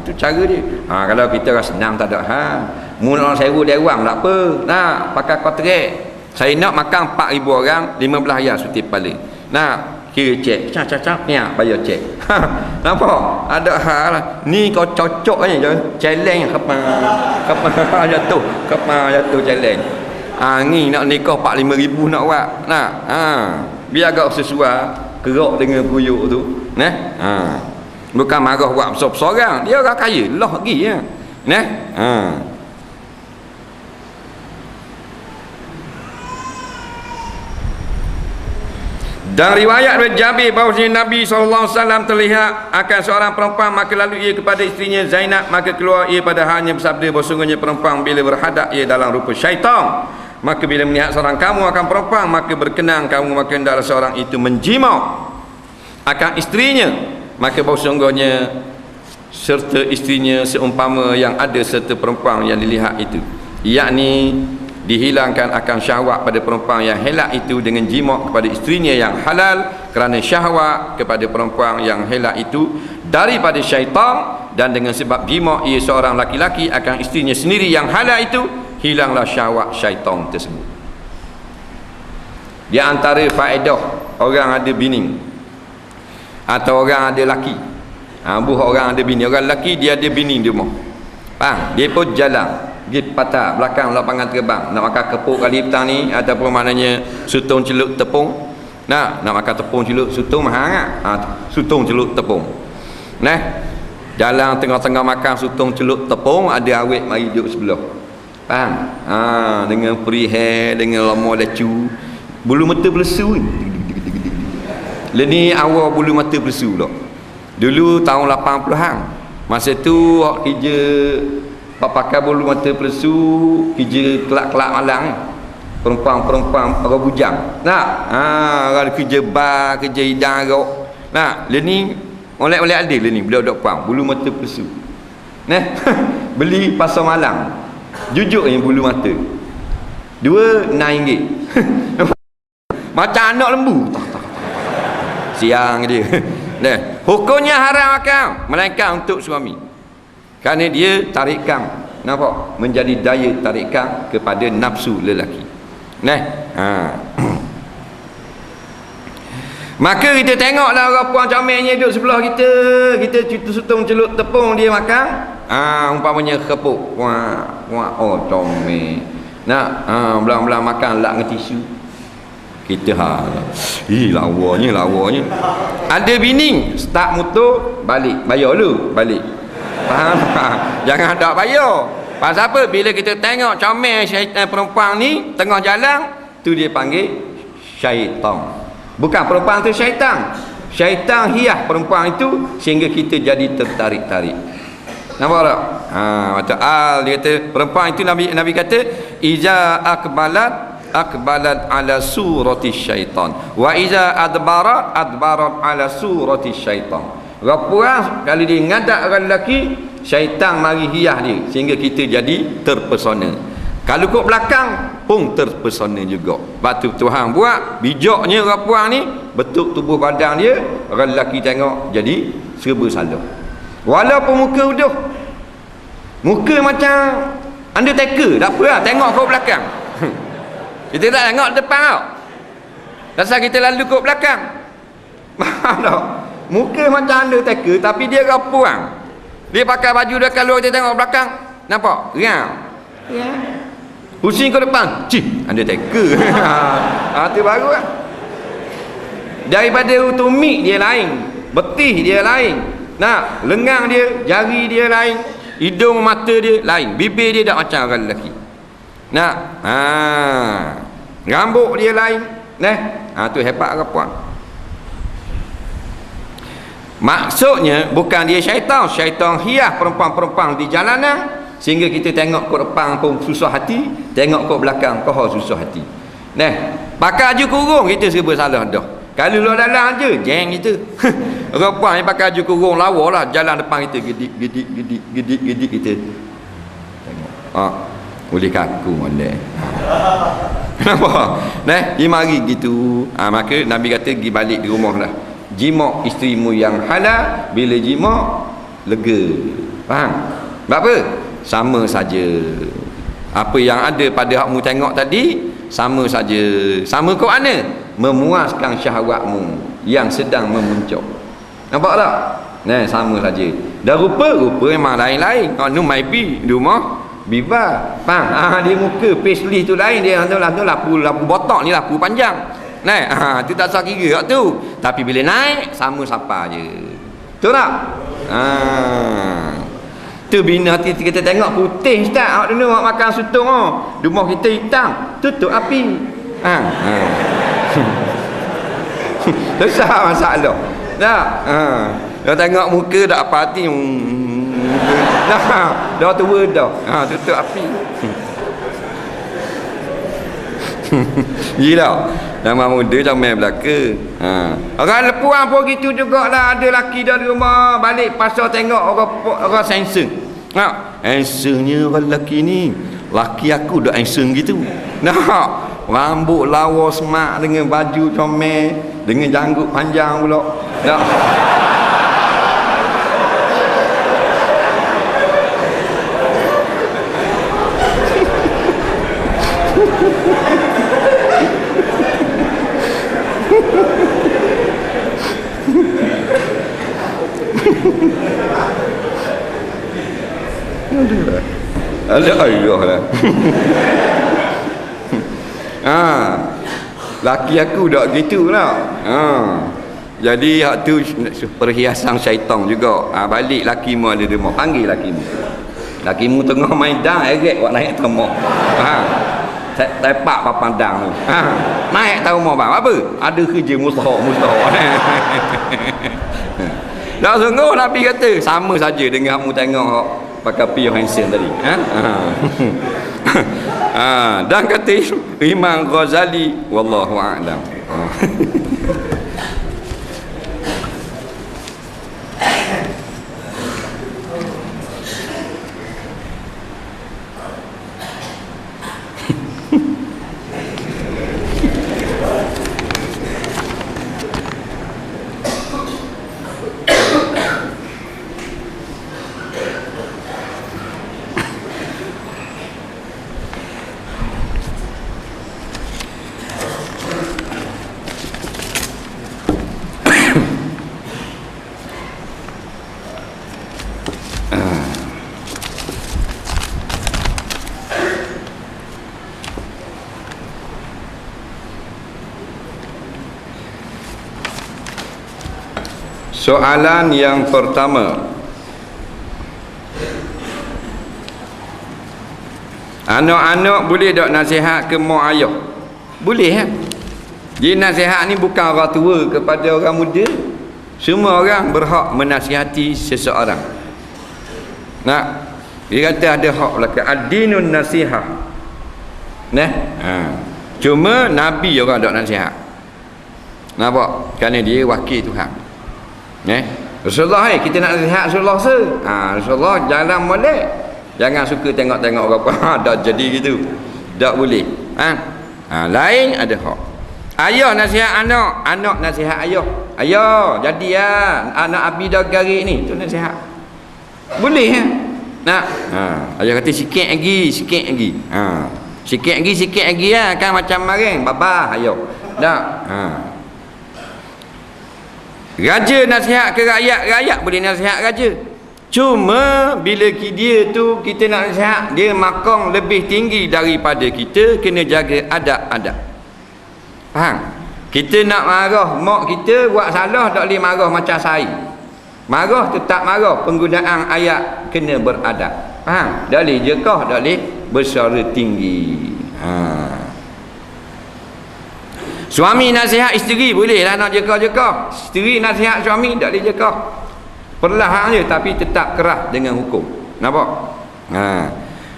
Tu cara dia. Kalau kita rasa senang tak ada mu nak sewa dewan tak apa. Pakai kontrak. Saya nak makan 4,000 orang, 15 riyal suti kepala. Kira cek. Cak bayar cek. Nampak? Ada hal lah. Ni kau cocok ni challenge kapa jatuh challenge. Ni nak nikah 45,000 nak buat. Biar agak sesuai kerak dengan puyuk tu. Bukan marah buat besar-besar. Dia orang kaya lah lagi ya. Dan riwayat dari Jabir bahawa Nabi SAW terlihat akan seorang perempuan, maka lalu ia kepada istrinya Zainab, maka keluar ia pada hanya bersabda bahawa sungguhnya perempuan bila berhadap ia dalam rupa syaitan, maka bila melihat seorang kamu akan perempuan, maka berkenan kamu, maka hendaklah seorang itu menjimau akan istrinya, maka bahawa sungguhnya serta istrinya seumpama yang ada serta perempuan yang dilihat itu, yakni dihilangkan akan syahwat pada perempuan yang helak itu dengan jima' kepada istrinya yang halal, kerana syahwat kepada perempuan yang helak itu daripada syaitan, dan dengan sebab jima' ia seorang laki-laki akan istrinya sendiri yang halal itu, hilanglah syahwat syaitan tersebut. Di antara faedah orang ada bini atau orang ada laki, orang ada bini, orang lelaki dia ada bini di rumah, dia pun jalan pergi patah belakang lapangan terbang nak makan kepuk kali petang ni, ataupun maknanya sutong celup tepung, nak makan tepung celup sutong mahal sangat, sutong celup tepung, jalan tengah-tengah makan sutong celup tepung, ada awet mari duduk sebelah, dengan perihal, dengan lama lacu, bulu mata berlesu ni awal bulu mata berlesu pula. Dulu tahun 80-an, masa tu kerja pakai bulu mata pelesu, kerja kelak-kelak malang ni, perempuan-perempuan orang bujang orang kerja bar, kerja hidang arok, ni oleh-oleh ada ni budak-budak puang bulu mata pelesu beli pasar malang, jujur yang bulu mata RM2 macam anak lembu, siang dia. Hukumnya haram makan melainkan untuk suami, kerana dia tarikan, nampak, menjadi daya tarikan kepada nafsu lelaki. Maka kita tengoklah orang puan comelnya duduk sebelah kita, kita sutong celup tepung dia makan, umpamanya kepuk, oh comel, belang-belang makan lak dengan tisu, kita lawanya ada bini start motor balik, bayar dulu balik, jangan tak bayar. Pasal apa? Bila kita tengok comel syaitan perempuan ni tengah jalan tu, dia panggil syaitan, bukan perempuan tu syaitan hias perempuan itu sehingga kita jadi tertarik-tarik. Nampak tak? Dia kata perempuan itu, Nabi kata iza akbalat ala surati syaitan wa iza adbarat ala surati syaitan. Perempuan kalau dia ngadak orang lelaki, syaitan mari hias dia sehingga kita jadi terpesona. Kalau kau belakang pun terpesona juga. Sebab tu Tuhan buat bijaknya perempuan ni, bentuk tubuh badan dia, orang lelaki tengok jadi serba salah. Walaupun muka udah, muka macam Undertaker, tak apa lah, tengok kau belakang. Kita tak tengok depan tau, dasar kita lalu kau belakang. Faham tak? Muka macam Undertaker tapi dia rapuang, dia pakai baju dia, kalau kita tengok belakang nampak riang, pusing ke depan, Undertaker. Itu baru lah. Daripada utumik dia lain, betih dia lain, lengang dia, jari dia lain, hidung mata dia lain, bibir dia tak macam orang lelaki, rambut dia lain, tu hebat rapuang. Maksudnya bukan dia syaitan hias perempuan-perempuan di jalanan sehingga kita tengok ke depan pun susah hati, tengok ke belakang kau susah hati. Pakai baju kurung kita serba salah dah. Kalau luar dalam je jeng kita. Perempuan yang pakai baju kurung lawa lah jalan depan kita, gedik kita tengok, boleh kaku molek. Kenapa? Dia mari gitu. Maka Nabi kata pergi balik di rumah lah, jima' isterimu yang halal, bila jima' lega. Faham? Sebab apa? Sama saja. Apa yang ada pada hakmu tengok tadi sama saja. Sama ke mana? Memuaskan syahwatmu yang sedang memuncak. Nampak tak? Sama saja. Dan rupa memang lain-lain. Ni maybe di rumah biba. Faham? Dia muka facelift tu lain, dia lapu botak ni, lapu panjang. Tu tak sah kira tu. Tapi bila naik sama siapa je. Betul tak? Tu bina hati kita tengok putih ustaz, awak dulu awak makan sutong rumah kita hitam, tutup api. Besar masalah. Nah, dah tengok muka dah apa hati. Dah tua dah. Tutup api. Gila. Nama muda comel belaka. Orang lepuan pun gitu jugalah. Ada laki dah di rumah, balik pasar tengok orang sensor. Handsome-nya orang lelaki ni. Laki aku dah handsome gitu. Rambut lawa semak dengan baju comel, dengan janggut panjang pula. Ada ayah lah. Laki aku dak gitulah. Jadi hak tu perhiasan syaitan juga. Balik lakimu ada rumah, panggil lakimu. Lakimu tengah main dang eret buat naik rumah. Tepak papandang tu. Naik tahu rumah bang. Apa? Ada kerja mustahak. Dah sungguh Nabi kata sama saja dengan kamu tengok pakai piyah handsome tadi. Dan kata Imam Ghazali wallahu a'lam. Soalan yang pertama, anak-anak boleh tak nasihat ke mak ayah? Boleh ya. Jadi nasihat ni bukan orang tua kepada orang muda. Semua orang berhak menasihati seseorang. Dia kata ada hak belaka. Ad-dinun nasihah. Cuma Nabi orang tak nasihat. Nampak? Kerana dia wakil Tuhan. Rasulullah kita nak nasihat Rasulullah Rasulullah jalan molek. Jangan suka tengok-tengok orang dah jadi gitu. Tak boleh. Lain ada hak. Ayah nasihat anak, anak nasihat ayah. Ayah, jadi anak Abi dah garik ni, tu nasihat. Boleh ayah kata sikit lagi. Sikit lagi kan macam maring babah ayah. Tak. Raja nasihat ke rakyat, rakyat boleh nasihat raja. Cuma bila dia tu kita nak nasihat, dia makam lebih tinggi daripada kita, kena jaga adab-adab. Faham? Kita nak marah mak kita buat salah, tak boleh marah macam saya. Marah tetap marah, penggunaan ayat kena beradab. Faham? Tak boleh jekah, tak boleh bersuara tinggi. Suami nasihat isteri bolehlah nak jekah-jekah. Isteri nasihat suami tak boleh jekah. Perlahan je tapi tetap keras dengan hukum. Nampak?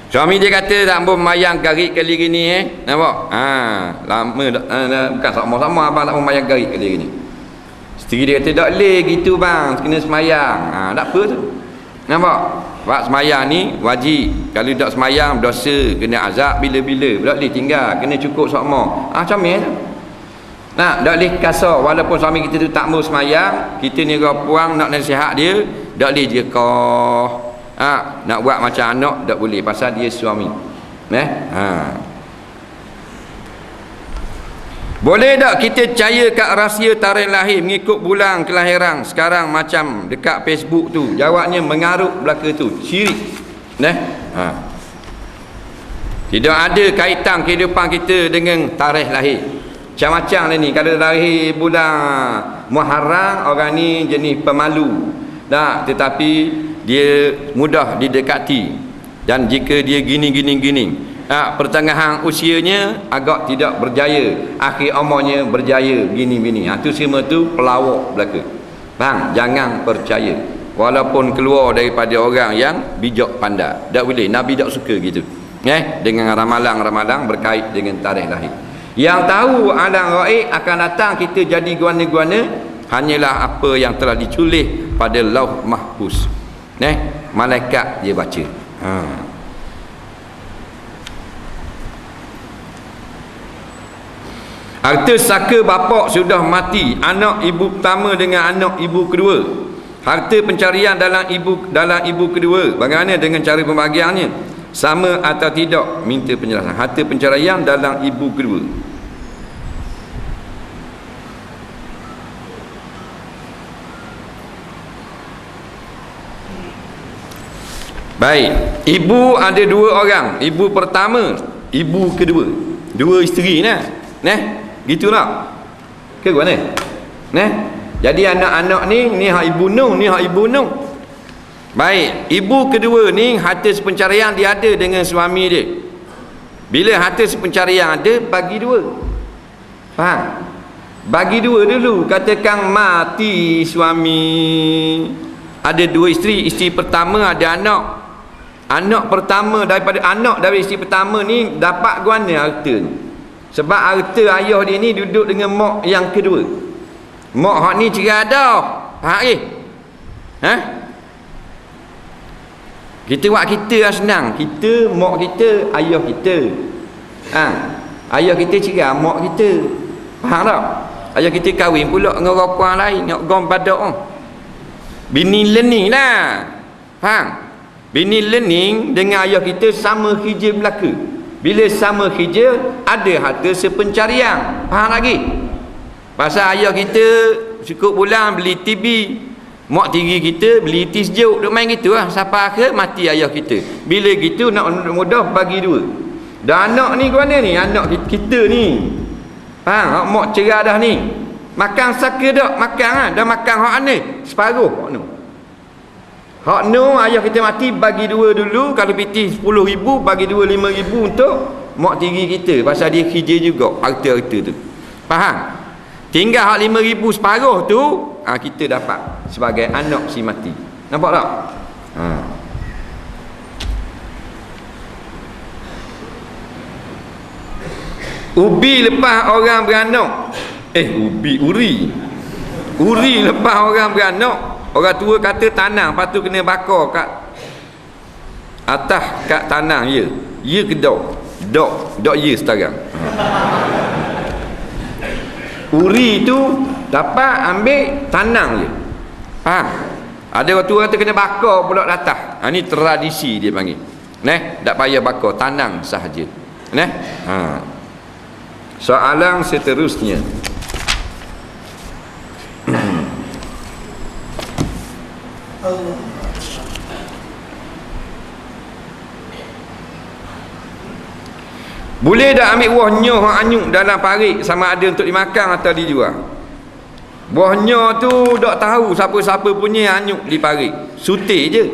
Suami dia kata tak boleh mayang garik kali gini Nampak? Lama bukan sama-sama abang tak boleh mayang garik kali gini. Isteri dia kata tak boleh gitu bang, kena semayang. Tak apa tu. Nampak? Sebab semayang ni wajib. Kalau tak semayang dosa, kena azab bila-bila. Tak boleh tinggal, kena cukup sokmo. Comel tu. Tak boleh kasar. Walaupun suami kita tu tak mau semayang, kita ni orang puang nak nasihat dia, tak boleh je kau nak buat macam anak, tak boleh pasal dia suami. Boleh tak kita percaya kat rahsia tarikh lahir mengikut bulan kelahiran sekarang macam dekat Facebook tu? Jawabnya mengarut belaka tu syirik. Tidak ada kaitan kehidupan kita dengan tarikh lahir. Macam-macam lah ni. Kalau lahir bulan Muharram, orang ni jenis pemalu. Tetapi dia mudah didekati. Dan jika dia gini. pertengahan usianya agak tidak berjaya, akhir umurnya berjaya, gini-gini. Tu semua tu pelawak belaka. Faham? Jangan percaya walaupun keluar daripada orang yang bijak pandai. Tak boleh, Nabi tak suka gitu. Dengan ramalan-ramalan berkait dengan tarikh lahir. Yang tahu alam gaib akan datang kita jadi guana-guana hanyalah apa yang telah ditulis pada Lauh Mahfuz. Malaikat dia baca. Harta saka bapak sudah mati, anak ibu pertama dengan anak ibu kedua. Harta pencarian dalam ibu kedua, bagaimana dengan cara pembagiannya? Sama atau tidak? Minta penjelasan. Harta pencarian dalam ibu kedua. Baik, ibu ada dua orang. Ibu pertama, ibu kedua. Dua isteri nah. Gitu tak? Ke mana? Jadi anak-anak ni hak ibu Noh, ni hak ibu Noh. Baik, ibu kedua ni harta sepencarian dia ada dengan suami dia. Bila harta sepencarian ada, bagi dua. Faham? Bagi dua dulu. Katakan mati suami, ada dua isteri. Isteri pertama ada anak. Anak pertama dari isteri pertama ni dapat guana harta ni. Sebab harta ayah dia ni duduk dengan mak yang kedua. Mak hak ni cerai dah. Kita buat kita lah senang. Kita, mak kita, ayah kita. Ayah kita cerai mak kita. Faham tak? Ayah kita kahwin pula dengan orang lain, nak gom badak. Bini learning lah. Faham? Bini learning dengan ayah kita sama hijab belaka. Bila sama hijab, ada harta sepencarian. Faham lagi? Pasal ayah kita cukup bulan beli TV, mak tiri kita beli TV sejuk, duk main gitu lah sampai akhir mati ayah kita. Bila gitu nak mudah bagi dua. Dan anak ni ke mana ni? Anak kita ni. Faham? Mak cerai dah ni. Makan saka tak? Makan lah. Dah makan hak ni. Separuh hak ni. Hak no ayah kita mati bagi dua dulu. Kalau piti 10,000 bagi dua 5,000 untuk mak tiri kita. Pasal dia kerja juga harta-harta tu. Faham? Tinggal hak 5,000 separuh tu kita dapat sebagai anak si mati. Nampak tak? Ubi lepas orang beranak. Uri lepas orang beranak. Orang tua kata tanang, lepas tu kena bakar kat atas kat tanang ya. Ya ke dok? Dok ya sekarang. Uri tu dapat ambil tanang je. Faham? Ada orang tua kata kena bakar pula atas. Ni tradisi dia panggil. Tak payah bakar, tanang sahaja. Soalan seterusnya. Boleh tak ambil buah nyoh anyuk dalam parit sama ada untuk dimakan atau dijual? Buah nyoh tu tak tahu siapa-siapa punya anyuk di parit. Sutir je.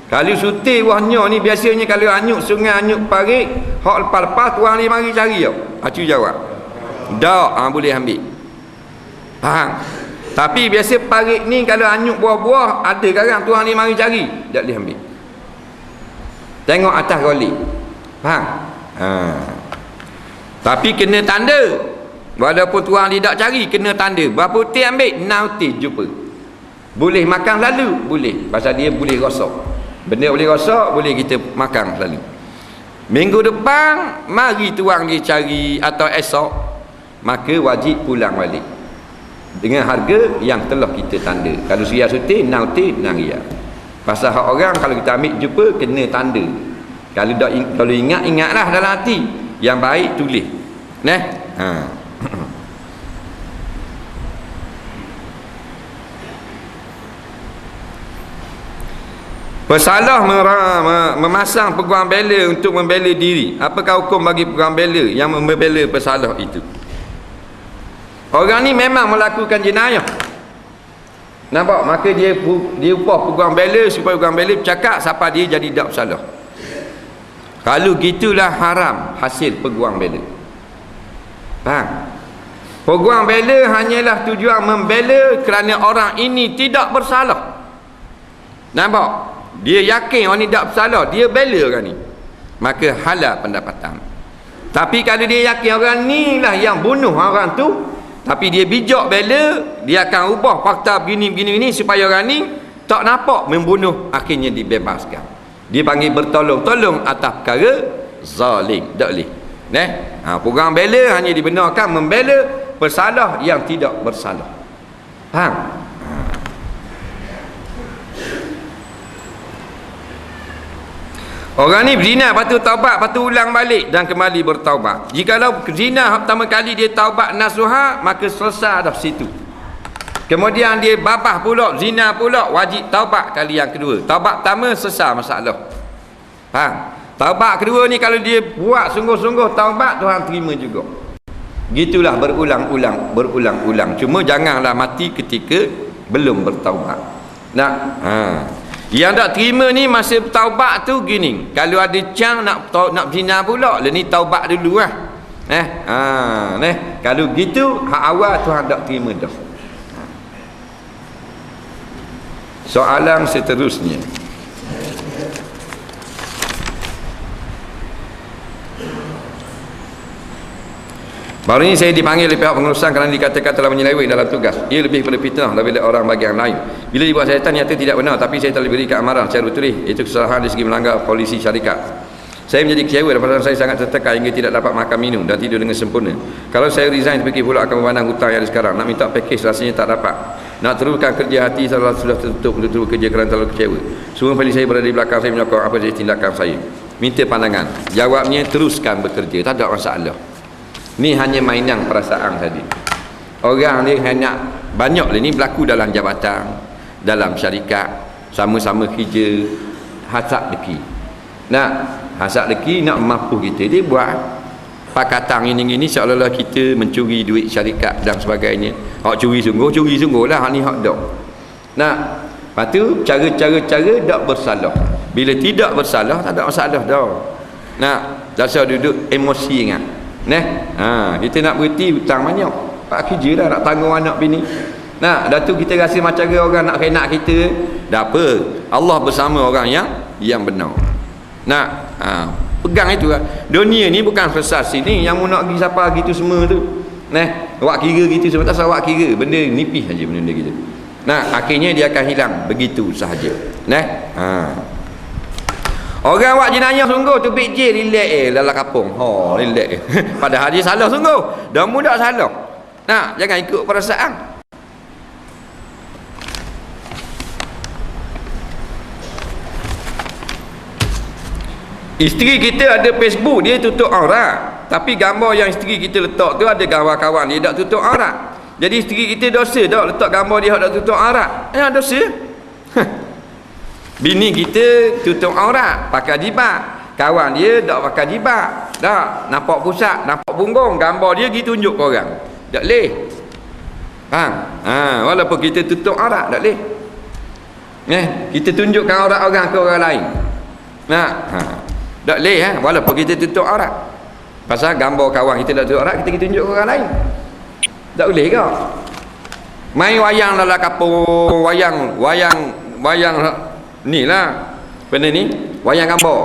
Kalau sutir buah nyoh ni biasanya kalau anyuk sungai anyuk parit, hak lepas-lepas tuang ni mari cari tau. Acu jawab. Tak, boleh ambil. Faham? Tapi biasa parit ni kalau anyuk buah-buah ada sekarang tuang ni mari cari, tak boleh ambil. Tengok atas golik. Faham? Tapi kena tanda. Walaupun tuang dia tak cari, kena tanda. Berapa ti ambil? 6 ti jumpa. Boleh makan lalu? Boleh. Pasal dia boleh rosak. Benda boleh rosak, boleh kita makan lalu. Minggu depan mari tuang dia cari atau esok, maka wajib pulang balik dengan harga yang telah kita tanda. Kalau sia suti 6 ti 6 riyal. Pasal hak orang kalau kita ambil jumpa kena tanda. Kalau ingatlah dalam hati. Yang baik tulis. Pesalah memasang peguam bela untuk membela diri. Apakah hukum bagi peguam bela yang membela pesalah itu? Orang ni memang melakukan jenayah. Nampak? Maka dia upah peguam bela supaya peguam bela bercakap siapa dia jadi tak bersalah. Kalau gitulah haram hasil peguam bela. Faham? Peguam bela hanyalah tujuan membela kerana orang ini tidak bersalah. Nampak? Dia yakin orang ni tak bersalah, dia bela orang ni, maka halal pendapatan. Tapi kalau dia yakin orang ni lah yang bunuh orang tu, tapi dia bijak bela, dia akan ubah fakta begini supaya orang ni tak nampak membunuh, akhirnya dibebaskan. Dia panggil bertolong-tolong atas perkara zalim. Tak boleh. Peguam bela hanya dibenarkan membela bersalah yang tidak bersalah. Faham? Orang ni berzina, lepas tu taubat, lepas tu ulang balik dan kembali bertaubat. Jikalau zina pertama kali dia taubat nasuha, maka selesai dah situ. Kemudian dia babah pula, zina pula, wajib taubat kali yang kedua. Taubat pertama selesai masalah. Faham? Taubat kedua ni kalau dia buat sungguh-sungguh taubat, Tuhan terima juga. Gitulah berulang-ulang. Cuma janganlah mati ketika belum bertaubat. Yang tak terima ni masa taubat tu gini, kalau ada cang nak zina pula, ni taubat dulu lah. Kalau gitu hak awal Tuhan tak terima dah. Soalan seterusnya, baru ini saya dipanggil oleh pihak pengurusan kerana dikatakan telah menyeleweng dalam tugas. Ia lebih pada fitnah daripada orang bagi yang lain. Bila dibuat syaitan nyata tidak benar, tapi saya telah diberikan amaran secara betul. Itu kesalahan dari segi melanggar polisi syarikat. Saya menjadi kecewa dan perasaan saya sangat tertekan hingga tidak dapat makan minum dan tidur dengan sempurna. Kalau saya resign, terfikir pula akan memandang hutang yang ada sekarang. Nak minta package rasanya tak dapat. Nak teruskan kerja, hati sudah tertutup untuk terus kerja kerana terlalu kecewa. Semua family saya berada di belakang saya menyokong apa saja tindakan saya. Minta pandangan. Jawabnya, teruskan bekerja, tak ada masalah. Ni hanya mainan perasaan tadi. Orang ni hanya banyak ni berlaku dalam jabatan, dalam syarikat, sama-sama kerja, hasad deki. Hasad deki nak mampu kita, dia buat pakatan ini seolah-olah kita mencuri duit syarikat dan sebagainya. Hak curi sungguh lah, hak ni hak dak. Lepas tu cara tak bersalah. Bila tidak bersalah tak ada masalah dah. Dasar duduk emosi ingat. Kita nak berhenti hutang banyak, pak kerja dah nak tanggung anak bini. Dah tu kita rasa macam orang nak kena kita. Dah apa, Allah bersama orang yang benar. Pegang itu lah. Dunia ni bukan selesai sini. Yang mu nak pergi siapa gitu semua tu, awak kira gitu semua, tak awak kira benda nipis aja benda gitu. Akhirnya dia akan hilang begitu sahaja. Orang buat jenayah sungguh tu big je relax dalam kampung. Relax. Padahal dia salah sungguh. Dah mudah salah. Jangan ikut perasaan. Isteri kita ada Facebook, dia tutup aurat. Tapi gambar yang isteri kita letak tu ada gambar kawan dia tak tutup aurat. Jadi isteri kita dosa tak letak gambar dia tak tutup aurat? Dosa. Bini kita tutup aurat, pakai jibab. Kawan dia tak pakai jibab. Tak, nampak pusat, nampak punggung, gambar dia pergi tunjuk ke orang. Tak boleh. Walaupun kita tutup aurat, tak boleh. Kita tunjukkan aurat orang ke orang lain. Tak boleh, walaupun kita tutup aurat. Pasal gambar kawan kita tak tutup aurat, kita tunjuk ke orang lain. Tak boleh ke? Main wayang dalam kampung, wayang ni lah benda ni, wayang gambar.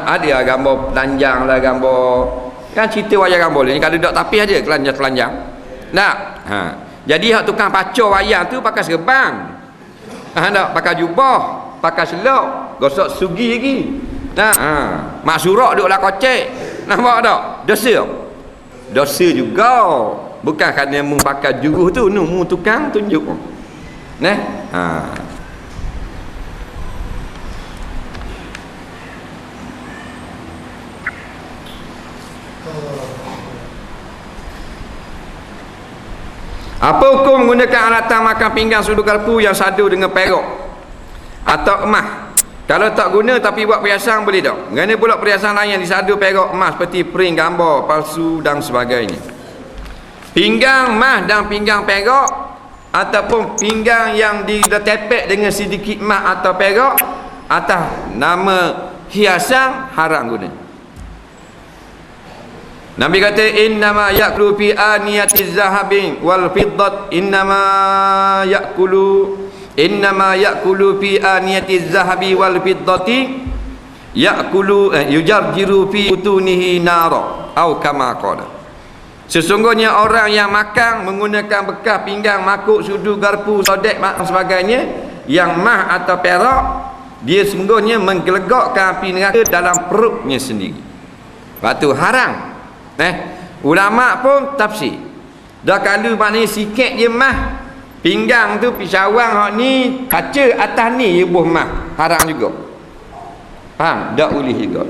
Ada gambar telanjang lah, gambar kan cerita wayang gambar ni. Kalau tak tapis ada telanjang. Jadi hak tukang pacor wayang tu pakai serban, tak pakai jubah, pakai selop, gosok sugi lagi. Mak surak duduklah kocek. Nampak tak? Dosa juga. Bukan kerana mu pakai juruh tu, mu tukang tunjuk. Apa hukum menggunakan alatan makan pinggang sudu garpu yang sadu dengan perak atau emas? Kalau tak guna tapi buat perhiasan boleh tak? Kerana pula perhiasan lain yang disadu perak emas seperti print gambar palsu dan sebagainya. Pinggang emas dan pinggang perak ataupun pinggang yang ditepek dengan sedikit emas atau perak atas nama hiasan, haram guna. Nabi kata innama ya'kulu fi aniyatiz zahabin wal fiddat innama ya'kulu fi aniyatiz zahabi wal fiddati ya'kulu yujarjiru fi butunihi nara atau kama qala. Sesungguhnya orang yang makan menggunakan bekas pinggang, makuk, sudu, garpu, sodek dan sebagainya yang mah atau perak, dia sungguhnya menggelegakkan api neraka dalam perutnya sendiri. Lepas tu haram. Ulama pun tafsir. Dah kalau maknanya sikit je mah, pinggang tu pisawang hak ni kaca atas ni buh mah, haram juga. Faham? Tak boleh juga.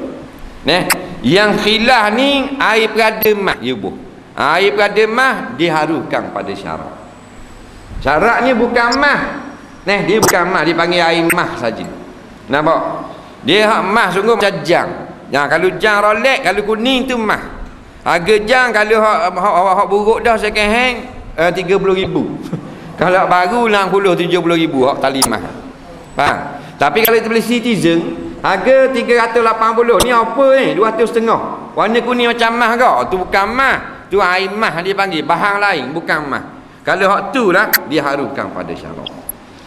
Yang khilaf ni air perada mah ya buh. Air perada mah diharukan pada syarat. Syaratnya bukan mah. Dia bukan mah, dia panggil air mah saja. Nampak? Dia hak mah sungguh macam jang. Kalau jang Rolex, kalau kuning tu mah. Harga jang kalau hak buruk dah second hand 30,000. Kalau baru 60-70,000 hak tali mah. Faham? Tapi kalau kita beli Citizen, harga 380. Ni apa ni? 200.5. Warna kuning macam mah kau. Tu bukan mah. Tu air mah dia panggil, bahan lain bukan mah. Kalau hak tu lah diharukan pada syarat.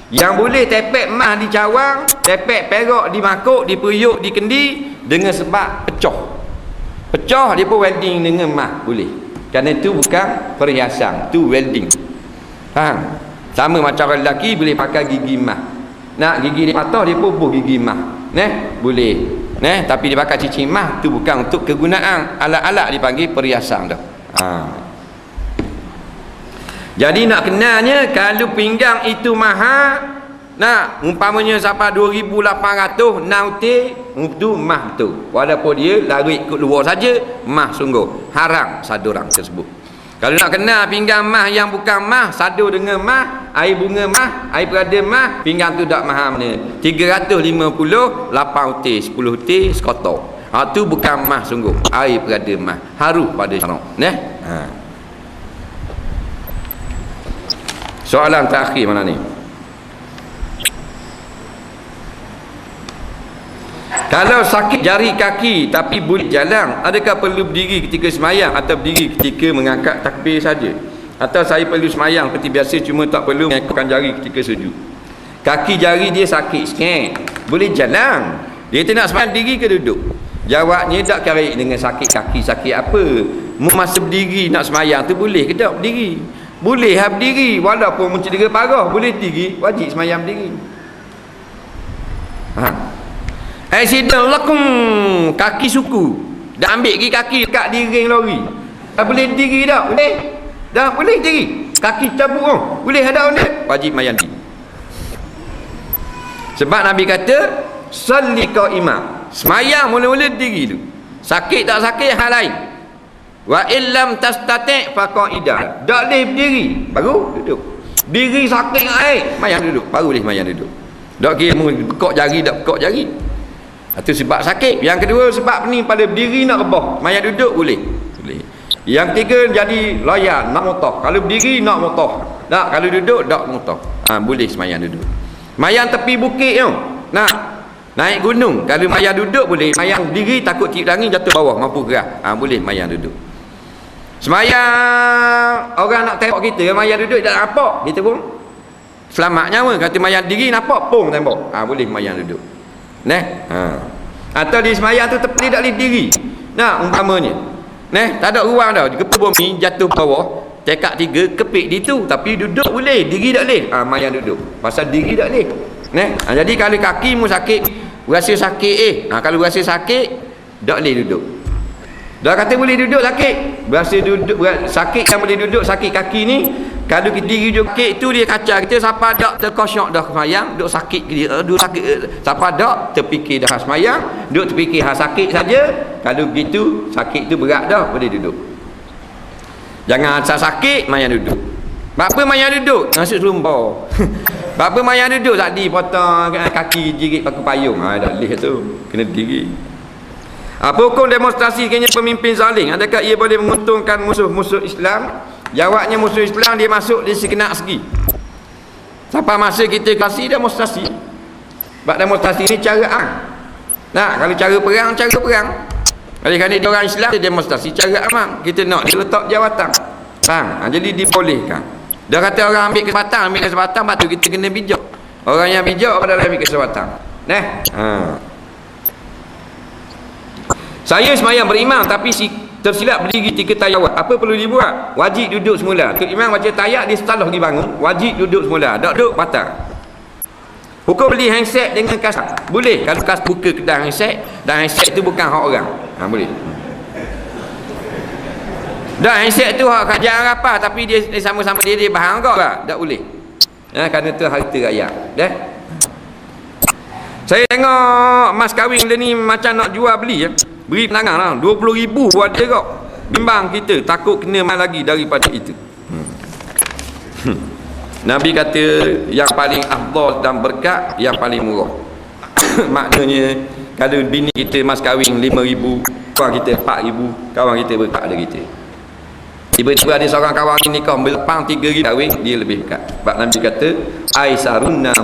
Yang boleh tepek mah di cawang, tepek perak di makuk, di periuk, di kendi dengan sebab pecah. Pecah dia pun welding dengan mah boleh. Kerana itu bukan perhiasan, tu welding. Faham? Sama macam orang lelaki boleh pakai gigi mah. Nak gigi dia patah, dia pun buh gigi mah. Boleh. Tapi dia pakai cincin mah, tu bukan untuk kegunaan alat-alat dipanggil perhiasan dah. Jadi nak kenalnya, kalau pinggang itu mahal, umpamanya sampai 2,800 nauti, itu mah tu. Walaupun dia lari ikut luar saja, mah sungguh haram sadurang tersebut. Kalau nak kenal pinggang mah yang bukan mah, sadur dengan mah, air bunga mah, air perada mah, pinggang tu tak mahal mana. 350, 8 utis, 10 utis, sekotor. Tu bukan mah sungguh, air perada mah. Haruh pada syarat. Soalan terakhir mana ni? Kalau sakit jari kaki tapi boleh jalan, adakah perlu berdiri ketika semayang atau berdiri ketika mengangkat takbir saja? Atau saya perlu semayang seperti biasa cuma tak perlu mengangkatkan jari ketika sujud? Kaki jari dia sakit sikit, boleh jalan. Dia tak nak semayang diri ke duduk? Jawabnya tak kait dengan sakit kaki, sakit apa. Masa berdiri nak semayang tu boleh ke tak berdiri? Boleh berdiri, walaupun mencedera parah, boleh berdiri, wajib semayang berdiri. Accident lakum, kaki suku, dah ambil kaki dekat di ring lori, dah boleh diri dah, boleh? Dah boleh diri, kaki cabut boleh ada ni, wajib semayang diri. Sebab Nabi kata salli qaimah, semayang mula-mula diri tu. Sakit tak sakit hal lain. Wa illam tastati' fa qa'idah. Tak boleh berdiri baru duduk. Diri sakit semayang duduk, baru boleh semayang duduk. Tak kira bekok jari tak bekok jari. Itu sebab sakit. Yang kedua sebab ni pada berdiri nak rebah, semayang duduk boleh. Yang ketiga jadi layan nak mutah. Kalau berdiri nak mutah. Tak, kalau duduk tak mutah. Boleh semayang duduk. Semayang tepi bukit tu. Naik gunung, kalau semayang duduk boleh. Semayang berdiri takut tiup angin jatuh bawah, mampu gerak. Boleh semayang duduk. Semayang orang nak tembak kita, semayang duduk tak nampak, kita pun selamat nyawa. Kata semayang diri nampak pun tembak. Boleh semayang duduk. Atau di semayang tu tepi tak boleh diri. Umpamanya tak ada ruang dah, kepala bumi jatuh bawah, tekak 3 kepik di tu, tapi duduk boleh, diri tak boleh. Semayang duduk. Pasal diri tak boleh. Jadi kalau kakimu sakit, rasa sakit kalau rasa sakit tak boleh duduk. Dah kata boleh duduk sakit, berasa duduk sakit kan boleh duduk, sakit kaki ni. Kalau kita diri sakit tu dia kacau kita siapa dak terkosyok dah semayang, duk sakit dia, duk sakit siapa dak terfikir dah semayang, duk terfikir sakit saja. Kalau begitu sakit tu berat dah, boleh duduk. Jangan asal sakit mayang duduk. Apa mayang duduk? Masuk selumbau. Apa mayang duduk tak dipotong kaki jirit pakai payung. Tak boleh tu, kena diri. Apa hukum demonstrasi kena pemimpin zalim? Adakah ia boleh menguntungkan musuh-musuh Islam? Jawabnya musuh Islam dia masuk di segenap segi. Sampai masa kita kasih demonstrasi. Sebab demonstrasi ni cara Nah, kalau cara perang. Kerana dia orang Islam, dia demonstrasi cara aman. Kita nak dia letak jawatan. Faham? Jadi dibolehkan. Dia kata orang ambil kesempatan, lepas tu kita kena bijak. Orang yang bijak, orang dalam ambil kesempatan. Saya semayang berimam, tapi tersilap berdiri 3 tayawat. Apa perlu dibuat? Wajib duduk semula. Tok imam baca tayat, dia setelah pergi bangun, wajib duduk semula. Tak duduk, batal. Hukum beli handset dengan kas boleh kalau kas buka kedai handset, dan handset tu bukan hak orang. Boleh. Dan handset tu hak kerajaan apa, tapi dia sama-sama dia bahan juga. Tak boleh. Kerana tu harta rakyat. Dah. Saya tengok mas kahwin dia ni macam nak jual beli ya. Beri penangan lah 20,000 buat dia kok. Bimbang kita takut kena mal lagi daripada itu. Nabi kata yang paling afdal dan berkat yang paling murah. Maknanya kalau bini kita mas kahwin 5,000, kawan kita 4,000, kawan kita berkat dari kita. Tiba-tiba ada seorang kawan ini kau belapang 3,000 kahwin, dia lebih berkat. Sebab Nabi kata aisarun nah,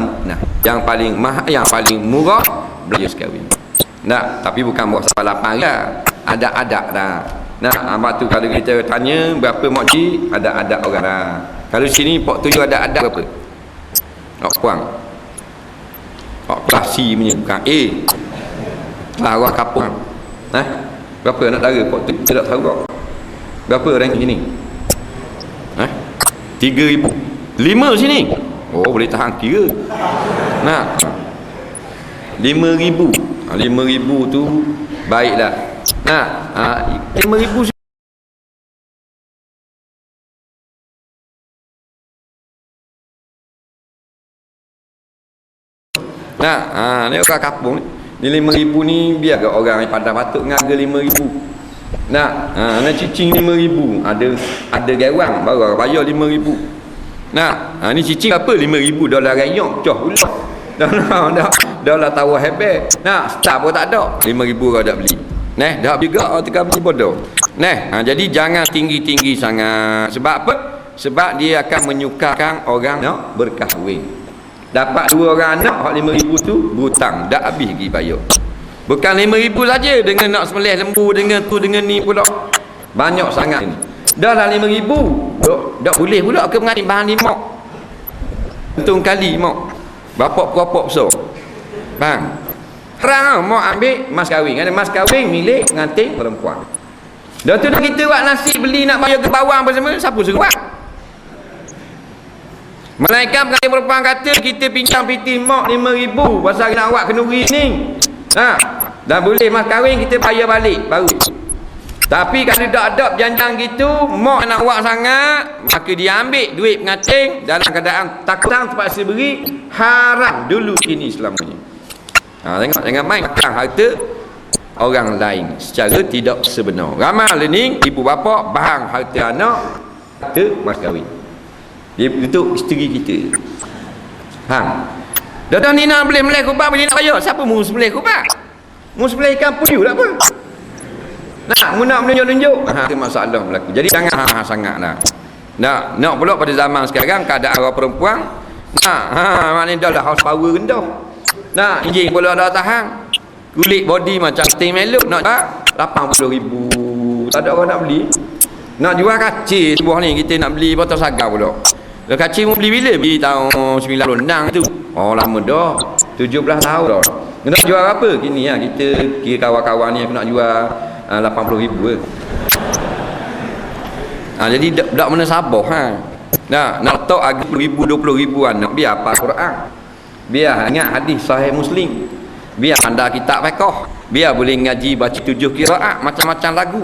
yang paling mahal, yang paling murah beliau sekahwin. Nah, tapi bukan murah sampai 8 lah. Ada adat dah. Nah, abang tu kalau kita tanya berapa makcik, ada adat orang dah. Kalau sini pok 7 ada adat berapa? Nak puang. Pok klasi punya bukan A. Larang kapung. Berapa nak tara pok 7 tak tahu kok. Berapa orang sini? 3,000. 5 sini. Oh, boleh tahan kira. Nah. 5,000. 5,000 tu baiklah. Nah, 5,000 ni orang kampung ni 5,000 ni biar ke orang yang pandai patut ngaga 5,000. Nak cicing 5,000. Ada gawang baru orang bayar 5,000. Ni cicing apa 5,000 dolar rayok coh pula. Dah lah tahu hebat. Star pun tak ada. 5,000 orang dah beli. Dah juga orang beli bodoh. Jadi jangan tinggi-tinggi sangat. Sebab apa? Sebab dia akan menyukakan orang nak berkahwin. Dapat 2 orang anak, hak 5,000 tu berhutang, dah habis pergi bayar. Bukan 5,000 saja, dengan nak sembelih lembu, dengan tu dengan ni pula. Banyak sangat ni. Dah lah 5,000. Dah boleh pula ke mengambil bahan limak. Untung kali mak. Bapak-bapak besar. Faham? Haram mak ambil mas kahwin. Ada mas kahwin milik pengantin perempuan. Dah tu dah kita buat nasi beli nak bayar ke bawang apa semua, siapa suruh buat? Malaikat pengantin perempuan kata kita pinjam piti mak 5,000 pasal nak awak kenduri ni. Dan boleh mas kahwin kita bayar balik baru. Tapi kalau tak ada janjang gitu, mak nak awak sangat, maka dia ambil duit pengantin dalam keadaan takutang terpaksa beri, haram dulu ini selamanya. Tengok jangan main makan harta orang lain secara tidak sebenar. Ramai ni ibu bapa bahang harta anak, harta mas kahwin. Dia untuk isteri kita. Dah ni nak boleh melih kubah boleh nak bayar. Siapa mu sembelih kubah? Mu sembelih ikan puyuh tak apa. Mu nak menunjuk-nunjuk. Itu masalah berlaku. Jadi jangan sangatlah. Nak pula pada zaman sekarang keadaan orang perempuan. Maknanya dah lah house power rendah. Enjin pula dah tahan. Kulit body macam steam meluk nak jual 80,000. Tak ada orang nak beli. Nak jual kacil sebuah ni kita nak beli botol sagar pula. Kacil mu beli bila? Beli tahun 96 tu. Oh lama dah. 17 tahun dah. Nak jual apa? Kini kita kira kawan-kawan ni aku nak jual 80,000 jadi tak mana sabar nak tahu harga 10,000 20,000 nak biar apa Quran, biar ingat hadis sahih Muslim, biar anda kitab fiqh, biar boleh ngaji baca 7 qiraat, macam-macam lagu,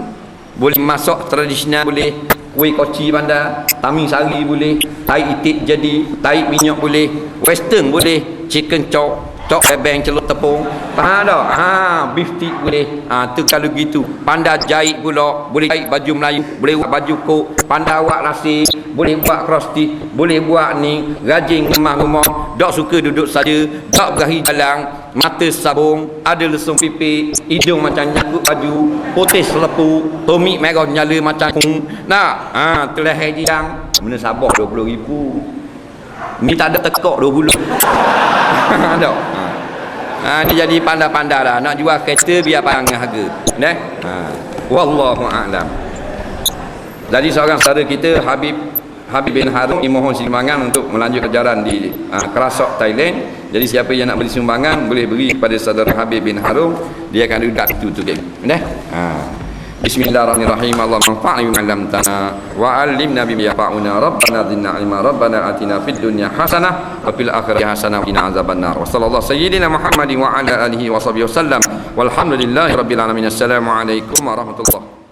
boleh masak tradisional, boleh kuih koci bandar, taming sari boleh, tahi itik jadi, tahi minyak boleh, western boleh, chicken chop, cok bebeng celup tepung, faham tak? Beef stick boleh. Tu kalau gitu. Pandai jahit pula, boleh jahit baju Melayu, boleh buat baju kok, pandai buat nasi, boleh buat cross stitch, boleh buat ni, rajin rumah-rumah, tak suka duduk saja, tak berahi jalan, mata sabung, ada lesung pipi, hidung macam nyakut baju, putih selepuk, tumit merah nyala macam kung. Terleher jidang, mana sabar 20,000. Ni tak ada tekak 20. Ada. Dia jadi pandai-pandai lah nak jual kereta biar pandang harga. Nah. Wallahu a'lam. Jadi seorang saudara kita Habib bin Harum dimohon sumbangan untuk melanjutkan ajaran di Kerasok, Thailand. Jadi siapa yang nak beri sumbangan boleh beri kepada saudara Habib bin Harum, dia akan duduk itu tu kan. Bismillahirrahmanirrahim. Allahumma anfa'na bima 'allamtana wa 'allimna bima yanfa'una. Rabbana zidna 'ilma. Rabbana atina fid dunya hasanah wa fil akhirati hasanah wa qina azabannar. Wa sallallahu sayyidina Muhammadin wa ala alihi wa sahbihi wasallam. Walhamdulillahi rabbil alamin. Assalamu alaikum warahmatullahi